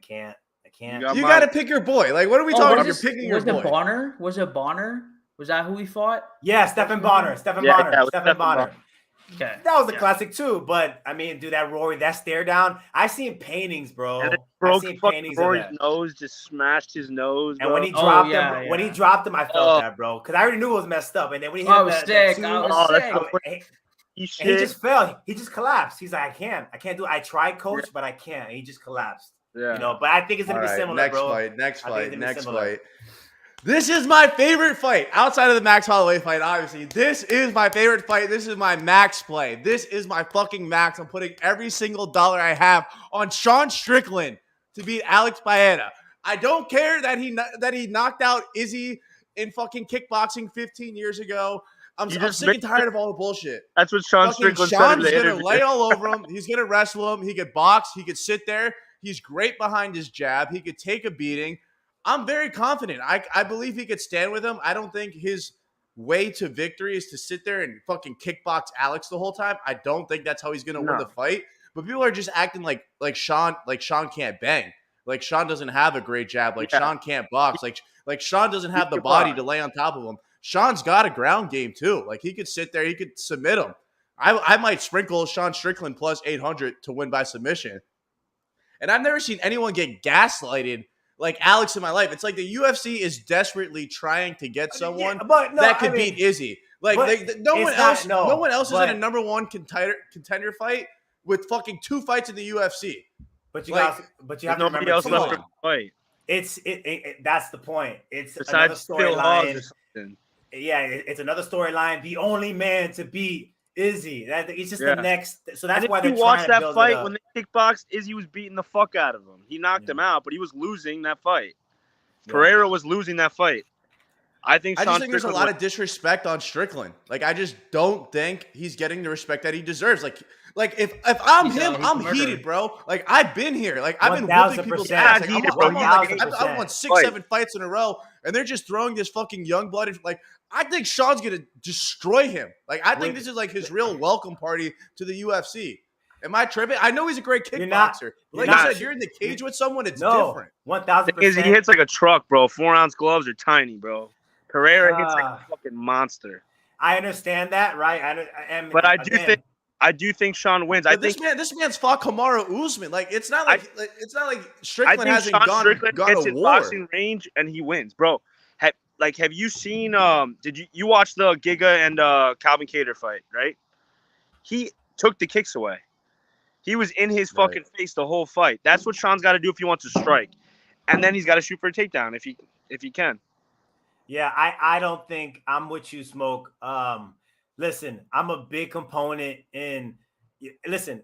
can't. You got to pick your boy. Like, what are we talking about? You're picking your boy. Was it Bonner? Was that who he fought? Yeah, Stephen Bonner. Stephen Bonner. Okay. That was a classic too. But I mean, dude, that Rory, that stare down. I've seen paintings, bro. And it broke Rory's nose, just smashed his nose. And when he dropped him, I felt that, bro. Because I already knew it was messed up. And then when he hit I was sick. he just fell. He just collapsed. He's like, I can't do it. I tried, coach, but I can't. And he just collapsed. Yeah. But I think it's gonna be similar, next bro. Next fight. This is my favorite fight outside of the Max Holloway fight. Obviously, this is my favorite fight. This is my max play. This is my fucking max. I'm putting every single dollar I have on Sean Strickland to beat Alex Pereira. I don't care that he knocked out Izzy in fucking kickboxing 15 years ago. I'm sick and tired of all the bullshit. That's what Sean Strickland said. Sean's gonna lay all over him. He's gonna wrestle him. He could box. He could sit there. He's great behind his jab. He could take a beating. I'm very confident. I believe he could stand with him. I don't think his way to victory is to sit there and fucking kickbox Alex the whole time. I don't think that's how he's gonna win the fight. But people are just acting like Sean can't bang. Like Sean doesn't have a great jab. Like Sean can't box. Like Sean doesn't have the body to lay on top of him. Sean's got a ground game too. Like he could sit there, he could submit him. I might sprinkle Sean Strickland plus 800 to win by submission. And I've never seen anyone get gaslighted like Alex in my life. It's like the UFC is desperately trying to get someone that could beat Izzy. Like no one else is in a number one contender fight with fucking 2 fights in the UFC. But you have to remember else left to fight. That's the point. It's another storyline. Yeah, it's another storyline. The only man to beat Izzy. It's just the next. So that's why they're trying to build it up. Watch that fight when they kickboxed. Izzy was beating the fuck out of him. He knocked him out, but he was losing that fight. Pereira was losing that fight. I just think there's a lot of disrespect on Strickland. Like I just don't think he's getting the respect that he deserves. Like if I'm him, I'm heated, bro. Like I've been here. Like I've been whooping people's ass. Like, I've won 6-7 fights in a row, and they're just throwing this fucking young blooded. Like I think Sean's gonna destroy him. Like I think this is like his real welcome party to the UFC. Am I tripping? I know he's a great kickboxer. Like I said, you're in the cage with someone. It's different. 1000%. He hits like a truck, bro. 4-ounce gloves are tiny, bro. Pereira hits like a fucking monster. I understand that, right? But I do think Sean wins. I think this man's fought Kamaru Usman. Like it's not like Strickland hasn't gone gets to in war. Boxing range and he wins, bro. Have you seen? Did you watch the Giga and Calvin Kattar fight? Right. He took the kicks away. He was in his fucking face the whole fight. That's what Sean's got to do if he wants to strike, and then he's got to shoot for a takedown if he can. Yeah, I don't think I'm with you, Smoke. Listen, I'm a big component in. Listen,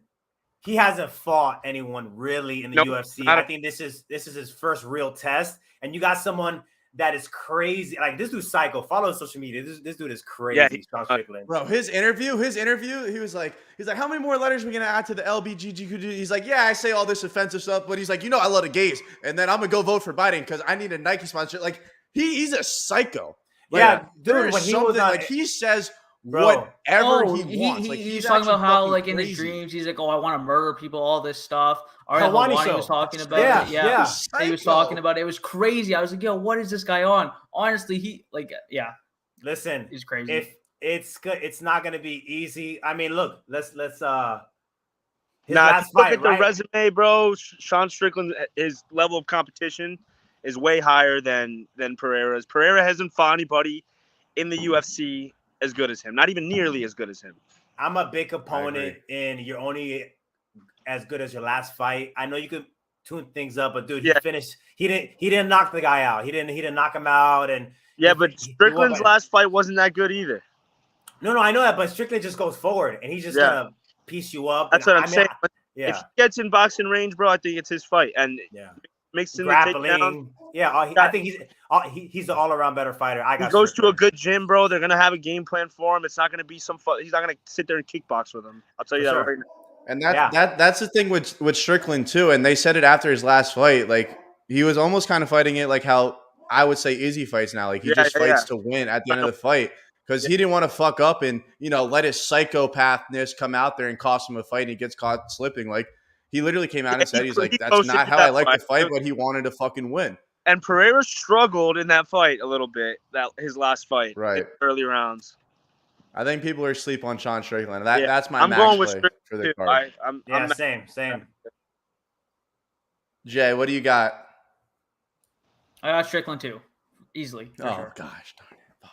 he hasn't fought anyone really in the UFC. I think this is his first real test, and you got someone that is crazy. Like this dude's psycho. Follow social media. This dude is crazy. Yeah, bro, his interview. He was like, how many more letters are we gonna add to the LBGTQ? He's like, yeah, I say all this offensive stuff, but he's like, I love the gays, and then I'm gonna go vote for Biden because I need a Nike sponsorship. Like he's a psycho. Like, dude, when he was on, he says whatever he wants. He's talking about how, like, in his dreams, he's like, I want to murder people, all this stuff. Helwani was talking about it. Yeah. He was talking about it. It was crazy. I was like, what is this guy on? Honestly, Listen, he's crazy. If it's not going to be easy. I mean, look, let's look at the resume, bro. Sean Strickland, his level of competition is way higher than Pereira's. Pereira hasn't fought anybody in the UFC as good as him. Not even nearly as good as him. I'm a big opponent in you're only as good as your last fight. I know you could tune things up, but dude, he finished. He didn't knock the guy out. He didn't knock him out. And but Strickland's last fight wasn't that good either. No, I know that, but Strickland just goes forward and he's just gonna piece you up. That's what I'm saying. If he gets in boxing range, bro, I think it's his fight. And makes him grappling. I think he's an all-around better fighter. He goes to a good gym, bro. They're gonna have a game plan for him. It's not gonna be he's not gonna sit there and kickbox with him. I'll tell you that right now. And that's the thing with Strickland too. And they said it after his last fight. Like he was almost kind of fighting it like how I would say Izzy fights now. Like he just fights to win at the end of the fight because he didn't want to fuck up and let his psychopathness come out there and cost him a fight. And he gets caught slipping. Like he literally came out and said he's like, that's not how I like to fight, but he wanted to fucking win. And Pereira struggled in that fight a little bit. His last fight, right? Early rounds. I think people are asleep on Sean Strickland. That's my max play for the card. Same. Jay, what do you got? I got Strickland too, easily. Gosh, darn it! Fuck.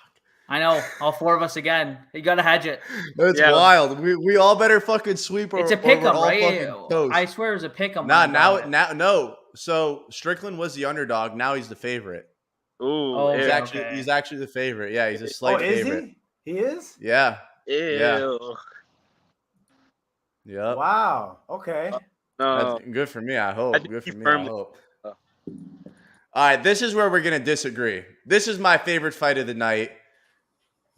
I know, all 4 of us again. You gotta hedge it. It's wild. We all better fucking sweep. It's a pick 'em, right? I swear it was a pick 'em. No. So Strickland was the underdog. Now he's the favorite. Ooh, he's actually the favorite. Yeah, he's a slight favorite. He is? Yeah. Ew. Yeah. Yep. Wow. Okay. No. That's good for me, I hope. Good for me, I hope. Oh. All right, this is where we're going to disagree. This is my favorite fight of the night.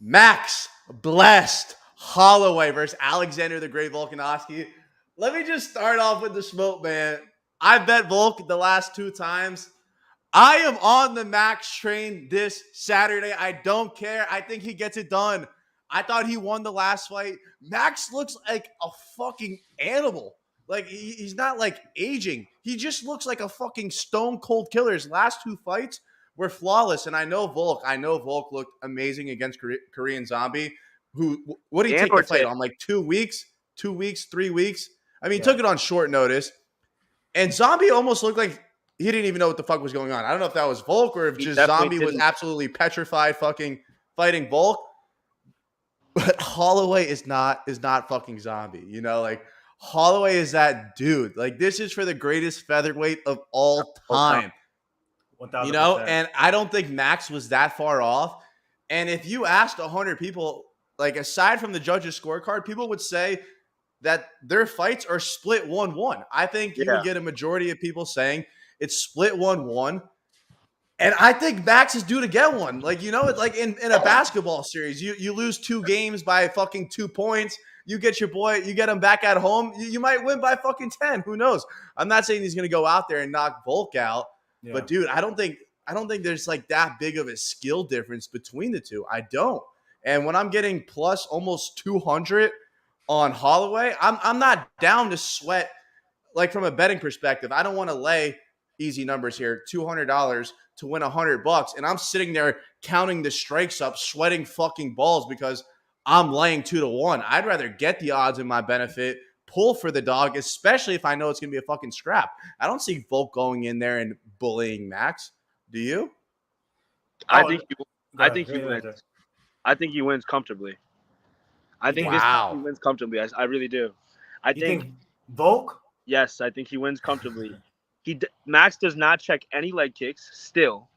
Max Blessed Holloway versus Alexander the Great Volkanovski. Let me just start off with the smoke, man. I bet Volk the last 2 times. I am on the Max train this Saturday. I don't care. I think he gets it done. I thought he won the last fight. Max looks like a fucking animal. Like, he's not, like, aging. He just looks like a fucking stone-cold killer. His last 2 fights were flawless, and I know Volk looked amazing against Korean Zombie, who, what did he take the fight on, like 2 weeks? 2 weeks, 3 weeks? I mean, he took it on short notice, and Zombie almost looked like he didn't even know what the fuck was going on. I don't know if that was Volk or if just Zombie was absolutely petrified fucking fighting Volk, but Holloway is not fucking Zombie, you know, like, Holloway is that dude. Like, this is for the greatest featherweight of all time. 1,000%. You know, and I don't think Max was that far off. And if you asked 100 people, like, aside from the judges' scorecard, people would say that their fights are split 1-1. I think you would get a majority of people saying it's split 1-1. And I think Max is due to get one. Like, you know, it's like in a basketball series. You lose 2 games by fucking 2 points. You get your boy, you get him back at home. You might win by fucking 10. Who knows? I'm not saying he's going to go out there and knock Volk out. Yeah. But, dude, I don't think there's like that big of a skill difference between the two. I don't. And when I'm getting plus almost 200 on Holloway, I'm not down to sweat. Like, from a betting perspective, I don't want to lay easy numbers here, $200 to win $100, and I'm sitting there counting the strikes up, sweating fucking balls because I'm laying 2-1. I'd rather get the odds in my benefit, pull for the dog, especially if I know it's gonna be a fucking scrap. I don't see Volk going in there and bullying Max. Do you? I think he wins. I think he wins comfortably. I think this time he wins comfortably. I really do. I think Volk? Yes, I think he wins comfortably. Max does not check any leg kicks still.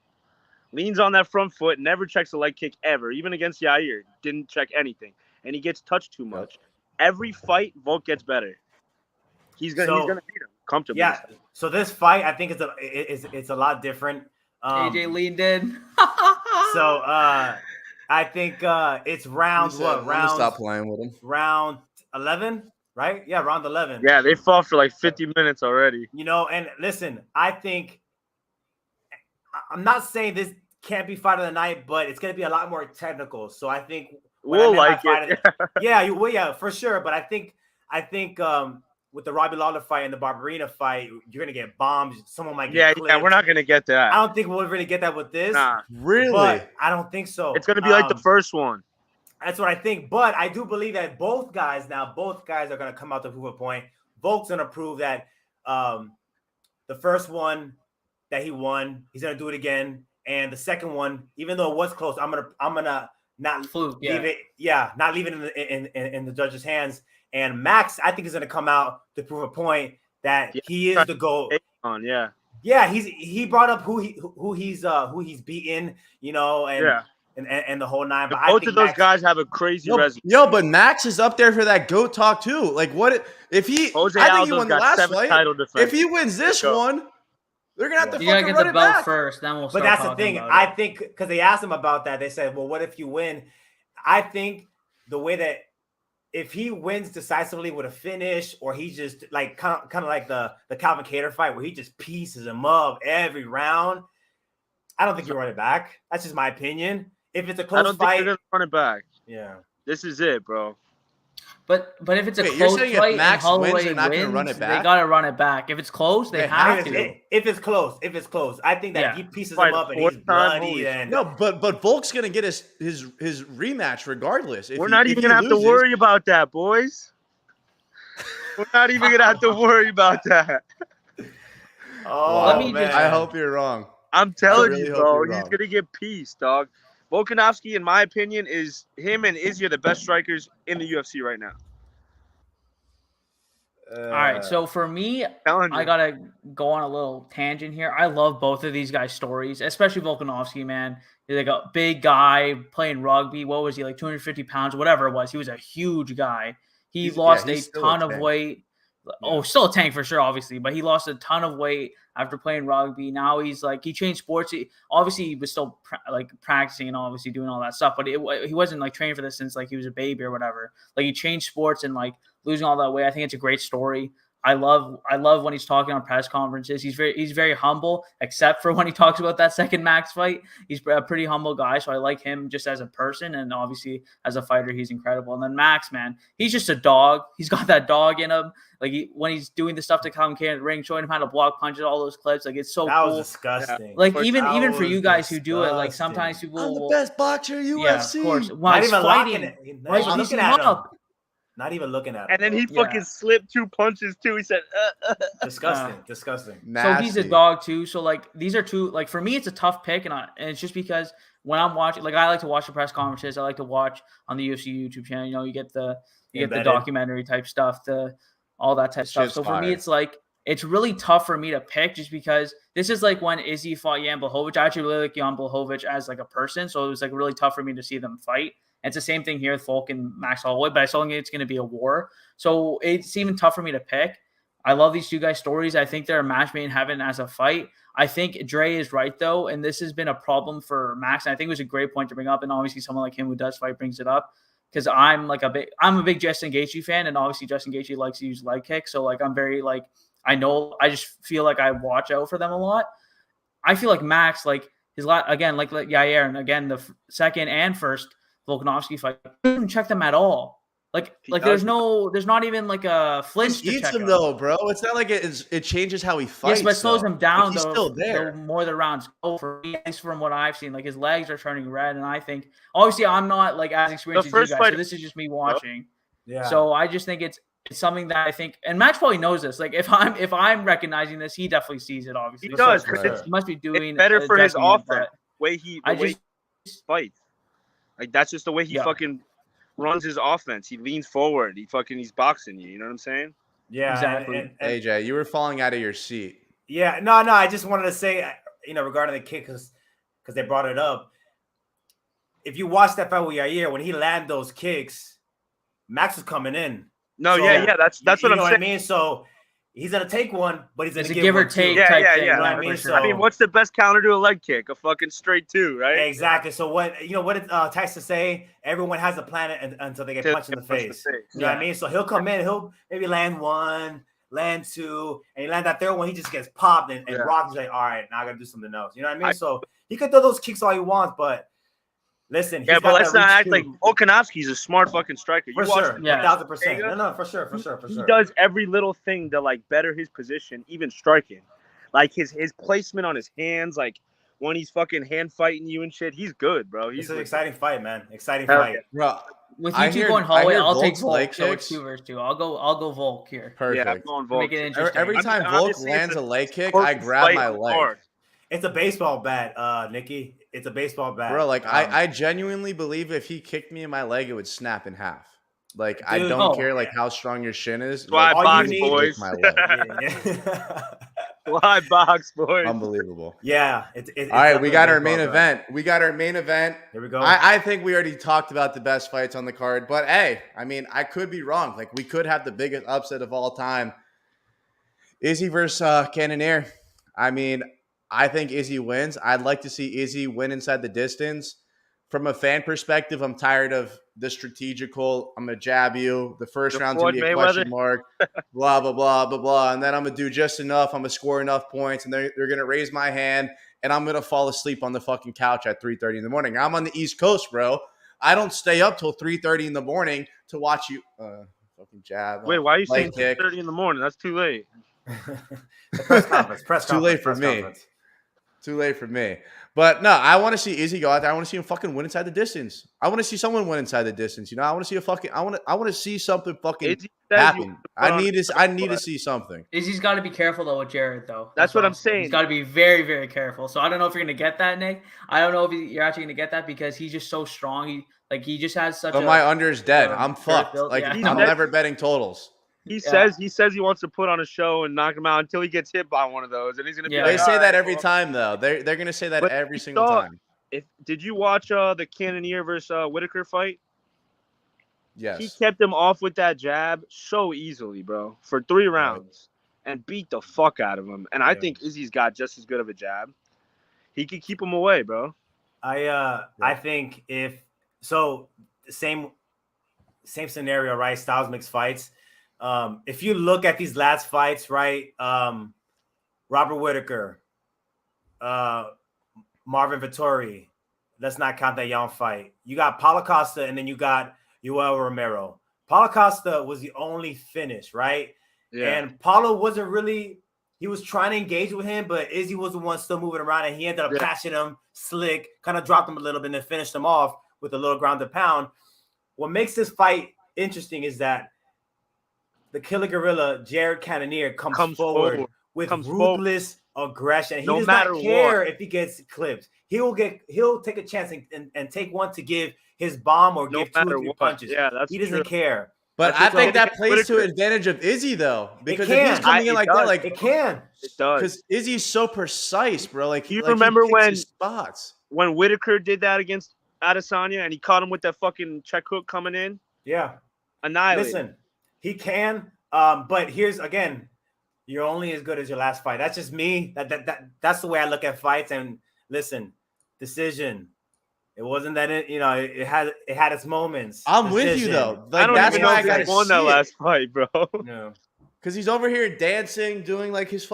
Leans on that front foot, never checks a leg kick ever. Even against Yair, didn't check anything. And he gets touched too much. Every fight, Volk gets better. He's gonna beat him comfortably. Yeah. So this fight, I think it's a lot different. AJ leaned in. So I think it's round what? Round. Stop playing with him. Round 11. Right? Yeah, round 11. Yeah, they fought for like 50 minutes already. You know, and listen, I'm not saying this can't be fight of the night, but it's going to be a lot more technical. So I think we'll like it. Yeah, for sure. But I think with the Robbie Lawler fight and the Barberena fight, you're going to get bombs. Someone might get clipped. Yeah, we're not going to get that. I don't think we'll really get that with this. Nah. Really? But I don't think so. It's going to be like the first one. That's what I think. But I do believe that both guys are going to come out to prove a point. Volk's going to prove that the first one that he won, he's going to do it again. And the second one, even though it was close, I'm gonna not leave it. Yeah, not leave it in the judge's hands. And Max, I think, is going to come out to prove a point that he is the GOAT. Yeah, he brought up who he's beaten, you know, and the whole nine. But both of those guys have a crazy resume. Yo, but Max is up there for that GOAT talk too. Like, what if he? I think he won the last fight. If he wins this one, they're gonna have to fucking run it back first. Then we'll. But that's the thing. I think because they asked him about that, they said, "Well, what if you win?" I think the way that if he wins decisively with a finish, or he just like kind of like the Calvin Kattar fight where he just pieces him up every round, I don't think you run it back. That's just my opinion. If it's a close fight, think they're gonna run it back. Yeah, this is it, bro. But if it's a close fight, Max and Holloway wins, they're not gonna run it back. They gotta run it back. If it's close, they have to. If it's close, I think that he pieces him up and he's bloody. No, but Volk's gonna get his rematch regardless. We're not even gonna have to worry about that, boys. We're not even gonna have to worry about that. Oh, man. I hope you're wrong. I'm telling you, bro. He's gonna get pieced, dog. Volkanovski, in my opinion, him and Izzy are the best strikers in the UFC right now. All right, so for me, I gotta go on a little tangent here. I love both of these guys' stories, especially Volkanovski, man. He's like a big guy playing rugby. What was he, like 250 pounds, whatever it was? He was a huge guy. He's lost a ton of weight. Yeah. Oh, still a tank for sure, obviously, but he lost a ton of weight after playing rugby. Now he's like, he changed sports. He was still practicing and obviously doing all that stuff, but he wasn't like training for this since like he was a baby or whatever. Like he changed sports and like losing all that weight. I think it's a great story. I love when he's talking on press conferences. He's very humble, except for when he talks about that second Max fight. He's a pretty humble guy, so I like him just as a person, and obviously as a fighter, he's incredible. And then Max, man, he's just a dog. He's got that dog in him. Like when he's doing the stuff to Colin K in the ring, showing him how to block punches, all those clips, like it's so that cool. was disgusting. Like even for you guys who do it, like sometimes people I'm the best boxer UFC. Yeah, of course. Not even locking it. Not looking at him. Not even looking at him. And then he fucking slipped 2 punches too. He said, disgusting. Nasty. So he's a dog too. So like these are two. Like for me, it's a tough pick, and it's just because when I'm watching, like I like to watch the press conferences. I like to watch on the UFC YouTube channel. You know, you get the documentary type stuff, all that type of stuff. So for me, it's like it's really tough for me to pick just because this is like when Izzy fought Jan Blachowicz. I actually really like Jan Blachowicz as like a person, so it was like really tough for me to see them fight. And it's the same thing here with Volk and Max Holloway, but I still think it's going to be a war. So it's even tough for me to pick. I love these two guys' stories. I think they're a match made in heaven as a fight. I think Dre is right, though, and this has been a problem for Max. And I think it was a great point to bring up, and obviously someone like him who does fight brings it up because I'm a big Justin Gaethje fan, and obviously Justin Gaethje likes to use leg kicks. So, like, I'm very, like, I just feel like I watch out for them a lot. I feel like Max, like, again, like Yair, and again, the second and first Volkanovski fight, didn't check them at all. There's not even like a flinch. He eats him though, bro. It's not like it changes how he fights. Yes, but it slows him down. He's still there. The more the rounds go, for me, at least from what I've seen, like his legs are turning red, and I think obviously I'm not like as experienced as you guys, so this is just me watching. Yeah. So I just think it's something that I think, and Max probably knows this. Like if I'm recognizing this, he definitely sees it. Obviously, he does because he must be doing better for his offense. Way he fights. Like that's just the way he fucking runs his offense. He leans forward. He's boxing you. You know what I'm saying? Yeah, exactly. And AJ, you were falling out of your seat. Yeah, no. I just wanted to say, regarding the kick, because they brought it up. If you watch that fight with Yair, when he landed those kicks, Max was coming in. No, so, yeah. That's what I'm saying. What I mean? So he's gonna take one, but he's gonna give or take. Yeah. Thing, you know what I mean? So, I mean, what's the best counter to a leg kick? A fucking straight two, right? Exactly. So what did Texas say? Everyone has a plan until they get punched in the face. You know what I mean? So he'll come in, he'll maybe land one, land two, and he land that third one. He just gets popped and Rock's like, all right, now I gotta do something else. You know what I mean? So he could throw those kicks all he wants, but. Listen, but let's not act like Volkanovski's a smart fucking striker. For sure, 1,000%. No, for sure. He does every little thing to like better his position, even striking. Like his placement on his hands, like when he's fucking hand fighting you and shit. He's good, bro. It's an exciting fight, man. Exciting fight, bro. With you two going Holloway, I'll take Volk. So it's 2 versus 2. I'll go Volk here. Perfect. Yeah, I'm going Volk. Make it interesting. Every time Volk lands a leg kick, I grab my leg. Hard. It's a baseball bat, Nikki. It's a baseball bat. Bro, like I genuinely believe if he kicked me in my leg, it would snap in half. Like dude, I don't care like how strong your shin is. Why like, box, boys? My leg. Why box, boys? Unbelievable. Yeah. All right, we got our main event. Here we go. I think we already talked about the best fights on the card, but hey, I mean, I could be wrong. Like we could have the biggest upset of all time. Izzy versus Cannonier. I mean, I think Izzy wins. I'd like to see Izzy win inside the distance. From a fan perspective, I'm tired of the strategical, I'm going to jab you. The first round's going to be a question mark, blah, blah, blah, blah, blah. And then I'm going to do just enough. I'm going to score enough points. And they're going to raise my hand. And I'm going to fall asleep on the fucking couch at 3:30 in the morning. I'm on the East Coast, bro. I don't stay up till 3:30 in the morning to watch you fucking jab. Wait, why are you saying 3:30 in the morning? That's too late. Press conference. Too late for me. Too late for me. But no, I want to see Izzy go out there. I want to see him fucking win inside the distance. I want to see someone win inside the distance. You know, I want to see something fucking happen. I need to see something. Izzy's got to be careful though with Jared though. That's what I'm saying. He's got to be very, very careful. So I don't know if you're gonna get that, Nick. I don't know if you're actually gonna get that because he's just so strong. He just has such. So my under is dead. I'm fucked. I'm never betting totals. He says he wants to put on a show and knock him out until he gets hit by one of those, and he's gonna be like, they say that every time though. They're gonna say that every single time. Did you watch the Cannonier versus Whitaker fight? Yes. He kept him off with that jab so easily, bro, for 3 rounds and beat the fuck out of him. And I think Izzy's got just as good of a jab. He could keep him away, bro. I think same scenario, right? Styles mixed fights. If you look at these last fights, right? Robert Whitaker, Marvin Vettori. Let's not count that young fight. You got Paulo Costa, and then you got Yoel Romero. Paulo Costa was the only finish, right? Yeah. And Paulo wasn't really. He was trying to engage with him, but Izzy was the one still moving around, and he ended up catching him slick, kind of dropped him a little bit, and then finished him off with a little ground and pound. What makes this fight interesting is that the Killer Gorilla, Jared Cannonier, comes forward with ruthless aggression. He does not care if he gets clipped. He'll take a chance and take one to give his bomb or give 2 or 3 punches. Yeah, he doesn't care. But I think that plays to advantage of Izzy though, because if he's coming in like that, like it does because Izzy's so precise, bro. Like you remember when spots when Whitaker did that against Adesanya and he caught him with that fucking check hook coming in? Yeah, annihilated. Listen, he can. But here's again, you're only as good as your last fight. That's just me. That's the way I look at fights. And listen, decision. It wasn't that it had its moments. I'm with you though. Like, I don't even know if he won that last fight, bro. No, because he's over here dancing, doing like his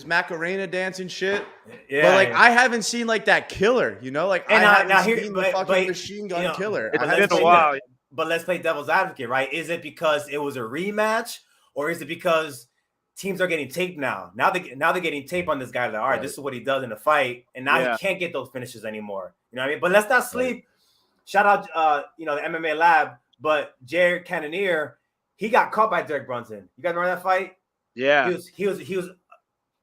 Macarena dancing shit. Yeah, but like I haven't seen like that killer, like and I haven't seen the fucking machine gun killer. It's been a while. But let's play devil's advocate, right? Is it because it was a rematch, or is it because teams are getting taped now? Now they're getting tape on this guy. Like, all right, this is what he does in the fight, and now he can't get those finishes anymore. You know what I mean? But let's not sleep. Right. Shout out, the MMA Lab. But Jared Cannonier, he got caught by Derek Brunson. You guys remember that fight? Yeah. He was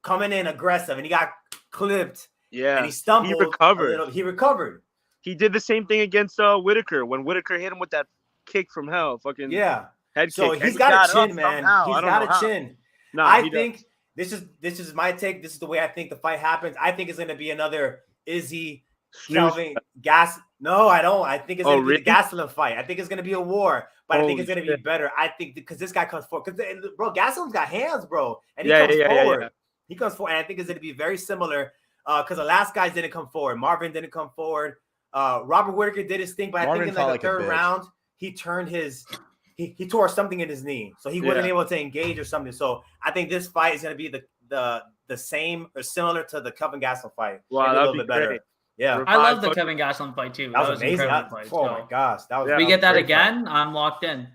coming in aggressive, and he got clipped. Yeah. And he stumbled. He recovered. He did the same thing against Whitaker when Whitaker hit him with that kick from hell. Fucking head kick. He's got a chin, man. He's got a chin. No, I think this is my take. This is the way I think the fight happens. I think it's going to be another Izzy Kelvin Gas. No, I don't. I think it's going to be the Gastelum fight. I think it's going to be a war, but I think it's going to be better. I think because this guy comes forward. Because, bro, Gastelum's got hands, bro. And he comes forward. Yeah. He comes forward. And I think it's going to be very similar because the last guys didn't come forward. Marvin didn't come forward. Robert Whitaker did his thing, but I think in like the third round, he turned he tore something in his knee. So he wasn't able to engage or something. So I think this fight is going to be the same or similar to the Kevin Gastelum fight. Wow, a little bit better. Great. Yeah. I love the Kevin Gastelum fight too. That was amazing. My gosh. We get that again. I'm locked in.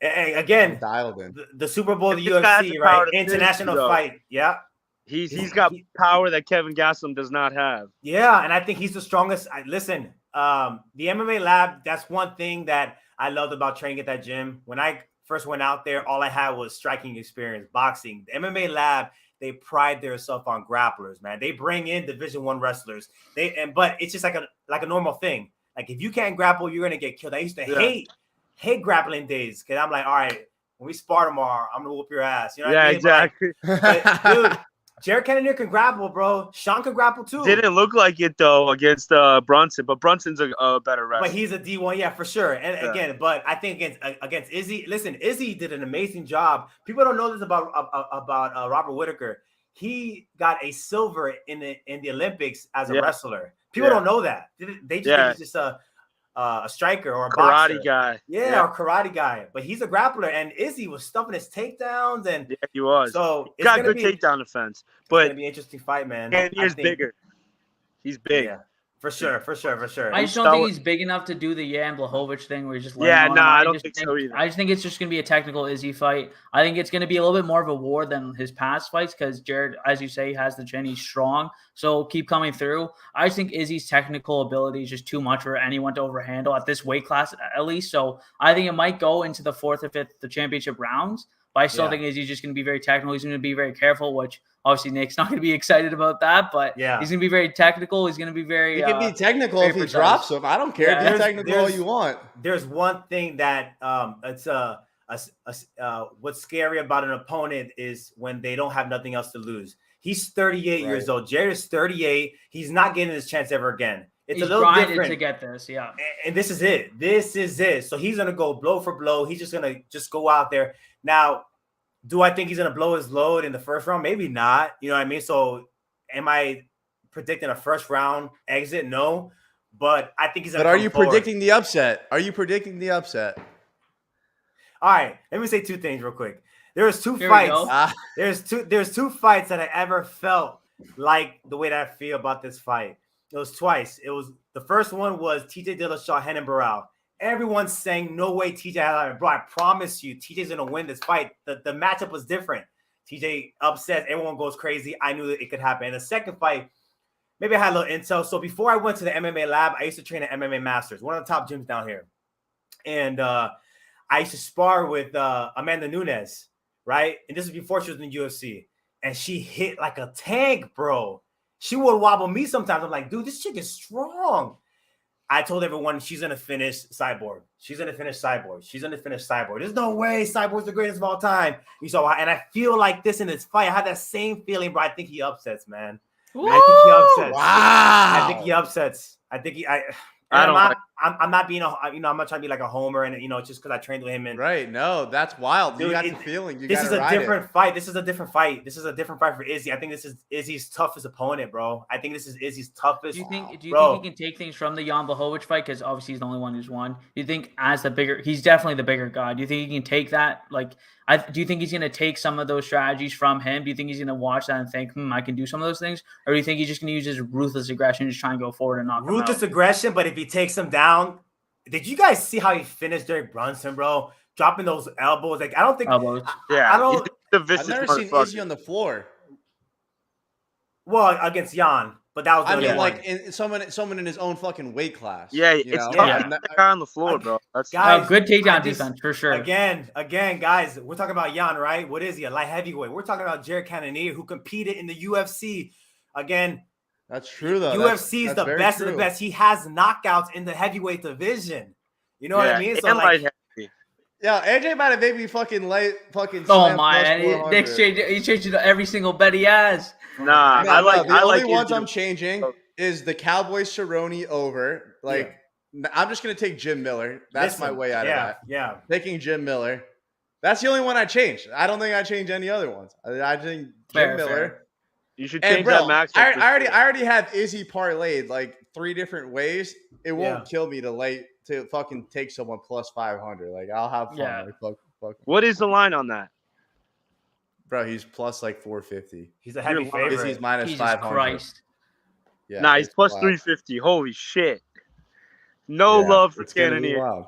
And again, dialed in. The Super Bowl, the UFC, right? International fight. Yeah. He's got power that Kevin Gastelum does not have. Yeah, and I think he's the strongest. Listen, the MMA Lab, that's one thing that I loved about training at that gym. When I first went out there, all I had was striking experience, boxing. The MMA Lab, they pride themselves on grapplers, man. They bring in Division I wrestlers. But it's just like a normal thing. Like if you can't grapple, you're gonna get killed. I used to hate grappling days because I'm like, all right, when we spar tomorrow, I'm gonna whoop your ass. You know what I mean? Exactly. But, dude, Jared Cannonier can grapple, bro. Sean can grapple too. Didn't look like it though against Brunson, but Brunson's a better wrestler. But he's a D1, yeah, for sure. And again, but I think against Izzy, listen, Izzy did an amazing job. People don't know this about Robert Whitaker. He got a silver in the Olympics as a wrestler. People don't know that. They just think he's just a striker or a karate boxer. Guy. Yeah, or karate guy. But he's a grappler, and Izzy was stuffing his takedowns, and he was. So he got good takedown defense. But it's gonna be an interesting fight, man. And he's bigger. He's big. Yeah. For sure. I just don't think he's big enough to do the Jan Blachowicz thing where he's just I don't think so either. I just think it's just going to be a technical Izzy fight. I think it's going to be a little bit more of a war than his past fights because Jared, as you say, has the chin. He's strong, so keep coming through. I just think Izzy's technical ability is just too much for anyone to overhandle at this weight class, at least. So I think it might go into the 4th or 5th, the championship rounds. But I still think Izzy's just going to be very technical. He's going to be very careful, which obviously Nick's not going to be excited about that. But he's going to be very technical. He's going to be very. He can be technical if he drops him. I don't care. Be technical all you want. There's one thing that it's a what's scary about an opponent is when they don't have nothing else to lose. He's 38 years old. Jared's 38. He's not getting this chance ever again. He's a little different to get this, yeah. And this is it. This is it. So he's gonna go blow for blow. He's just gonna go out there. Now, do I think he's gonna blow his load in the first round? Maybe not. You know what I mean? So, am I predicting a first round exit? No, but I think he's gonna. But are you predicting the upset? Are you predicting the upset? All right. Let me say two things real quick. There's two fights. There's two fights that I ever felt like the way that I feel about this fight. It was twice. It was the first one was TJ Dillashaw, Renan Barão. Everyone's saying no way TJ has it. Bro, I promise you, TJ's gonna win this fight. The matchup was different. TJ upsets, everyone goes crazy. I knew that it could happen. And the second fight, maybe I had a little intel. So before I went to the MMA lab, I used to train at MMA Masters, one of the top gyms down here. And I used to spar with Amanda Nunes, right? And this is before she was in the UFC. And she hit like a tank, bro. She would wobble me sometimes. I'm like, dude, this chick is strong. I told everyone she's going to finish Cyborg. She's going to finish Cyborg. She's going to finish Cyborg. There's no way Cyborg's the greatest of all time. You saw, and I feel like this in this fight. I had that same feeling, but I think he upsets, man. Woo! I think he upsets. Wow. I think he upsets. I think he. I'm not being I'm not trying to be like a homer, and just because I trained with him. And right, no, that's wild. Dude, you got the feeling. This is a different fight. This is a different fight. This is a different fight for Izzy. I think this is Izzy's toughest opponent, bro. I think this is Izzy's toughest. Do you think he can take things from the Jan Blachowicz fight? Because obviously he's the only one who's won. Do you think he's definitely the bigger guy? Do you think he can take that? Do you think he's going to take some of those strategies from him? Do you think he's going to watch that and think, I can do some of those things? Or do you think he's just going to use his ruthless aggression and just try and go forward and knock him out? Ruthless aggression, but if he takes him down, did you guys see how he finished Derek Brunson, bro? Dropping those elbows. Like, I don't think. Elbows. I don't. I've never seen Izzy on the floor. Well, against Jan. But that was the only one. Someone in his own fucking weight class. Yeah, it's tough to get that guy on the floor, bro. That's good takedown defense for sure. Again, guys, we're talking about Jan, right? What is he? A light heavyweight. We're talking about Jared Cannonier, who competed in the UFC. Again, that's true though. UFC is the best of the best. He has knockouts in the heavyweight division. You know what I mean? So yeah, AJ might have maybe fucking light fucking. Oh my! Nick's changing every single bet he has. Nah, I like the only ones I'm changing is the Cowboys Cerrone over. I'm just gonna take Jim Miller. That's my way out of that. Yeah, taking Jim Miller. That's the only one I changed. I don't think I changed any other ones. I think Jim Miller. Fair. You should change that, Max. I already have Izzy parlayed like 3 different ways. It won't kill me to fucking take someone plus 500. Like, I'll have fun. Yeah. Fuck. What is the line on that? Bro, he's plus like 450. He's a heavy favorite. Izzy's minus Jesus 500. Christ. Yeah, nah, he's plus 350. Holy shit. No love for Cannonier.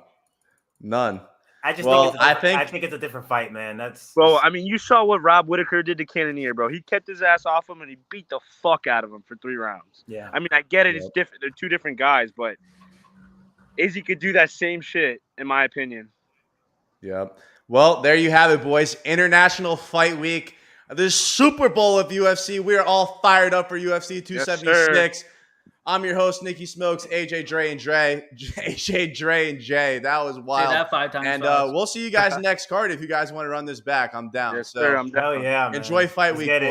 None. I think it's a different fight, man. Bro, I mean, you saw what Rob Whittaker did to Cannonier, bro. He kept his ass off him and he beat the fuck out of him for 3 rounds. Yeah. I mean, I get it. It's different. They're 2 different guys, but Izzy could do that same shit, in my opinion. Yep. Well, there you have it, boys. International Fight Week. The Super Bowl of UFC. We are all fired up for UFC 276. Yes, I'm your host, Nikki Smokes, AJ Dre and Jay. That was wild. Say that 5 times. And we'll see you guys next card if you guys want to run this back. I'm down. Yes, sir. I'm down. Hell yeah, man. Enjoy Fight Week, boys.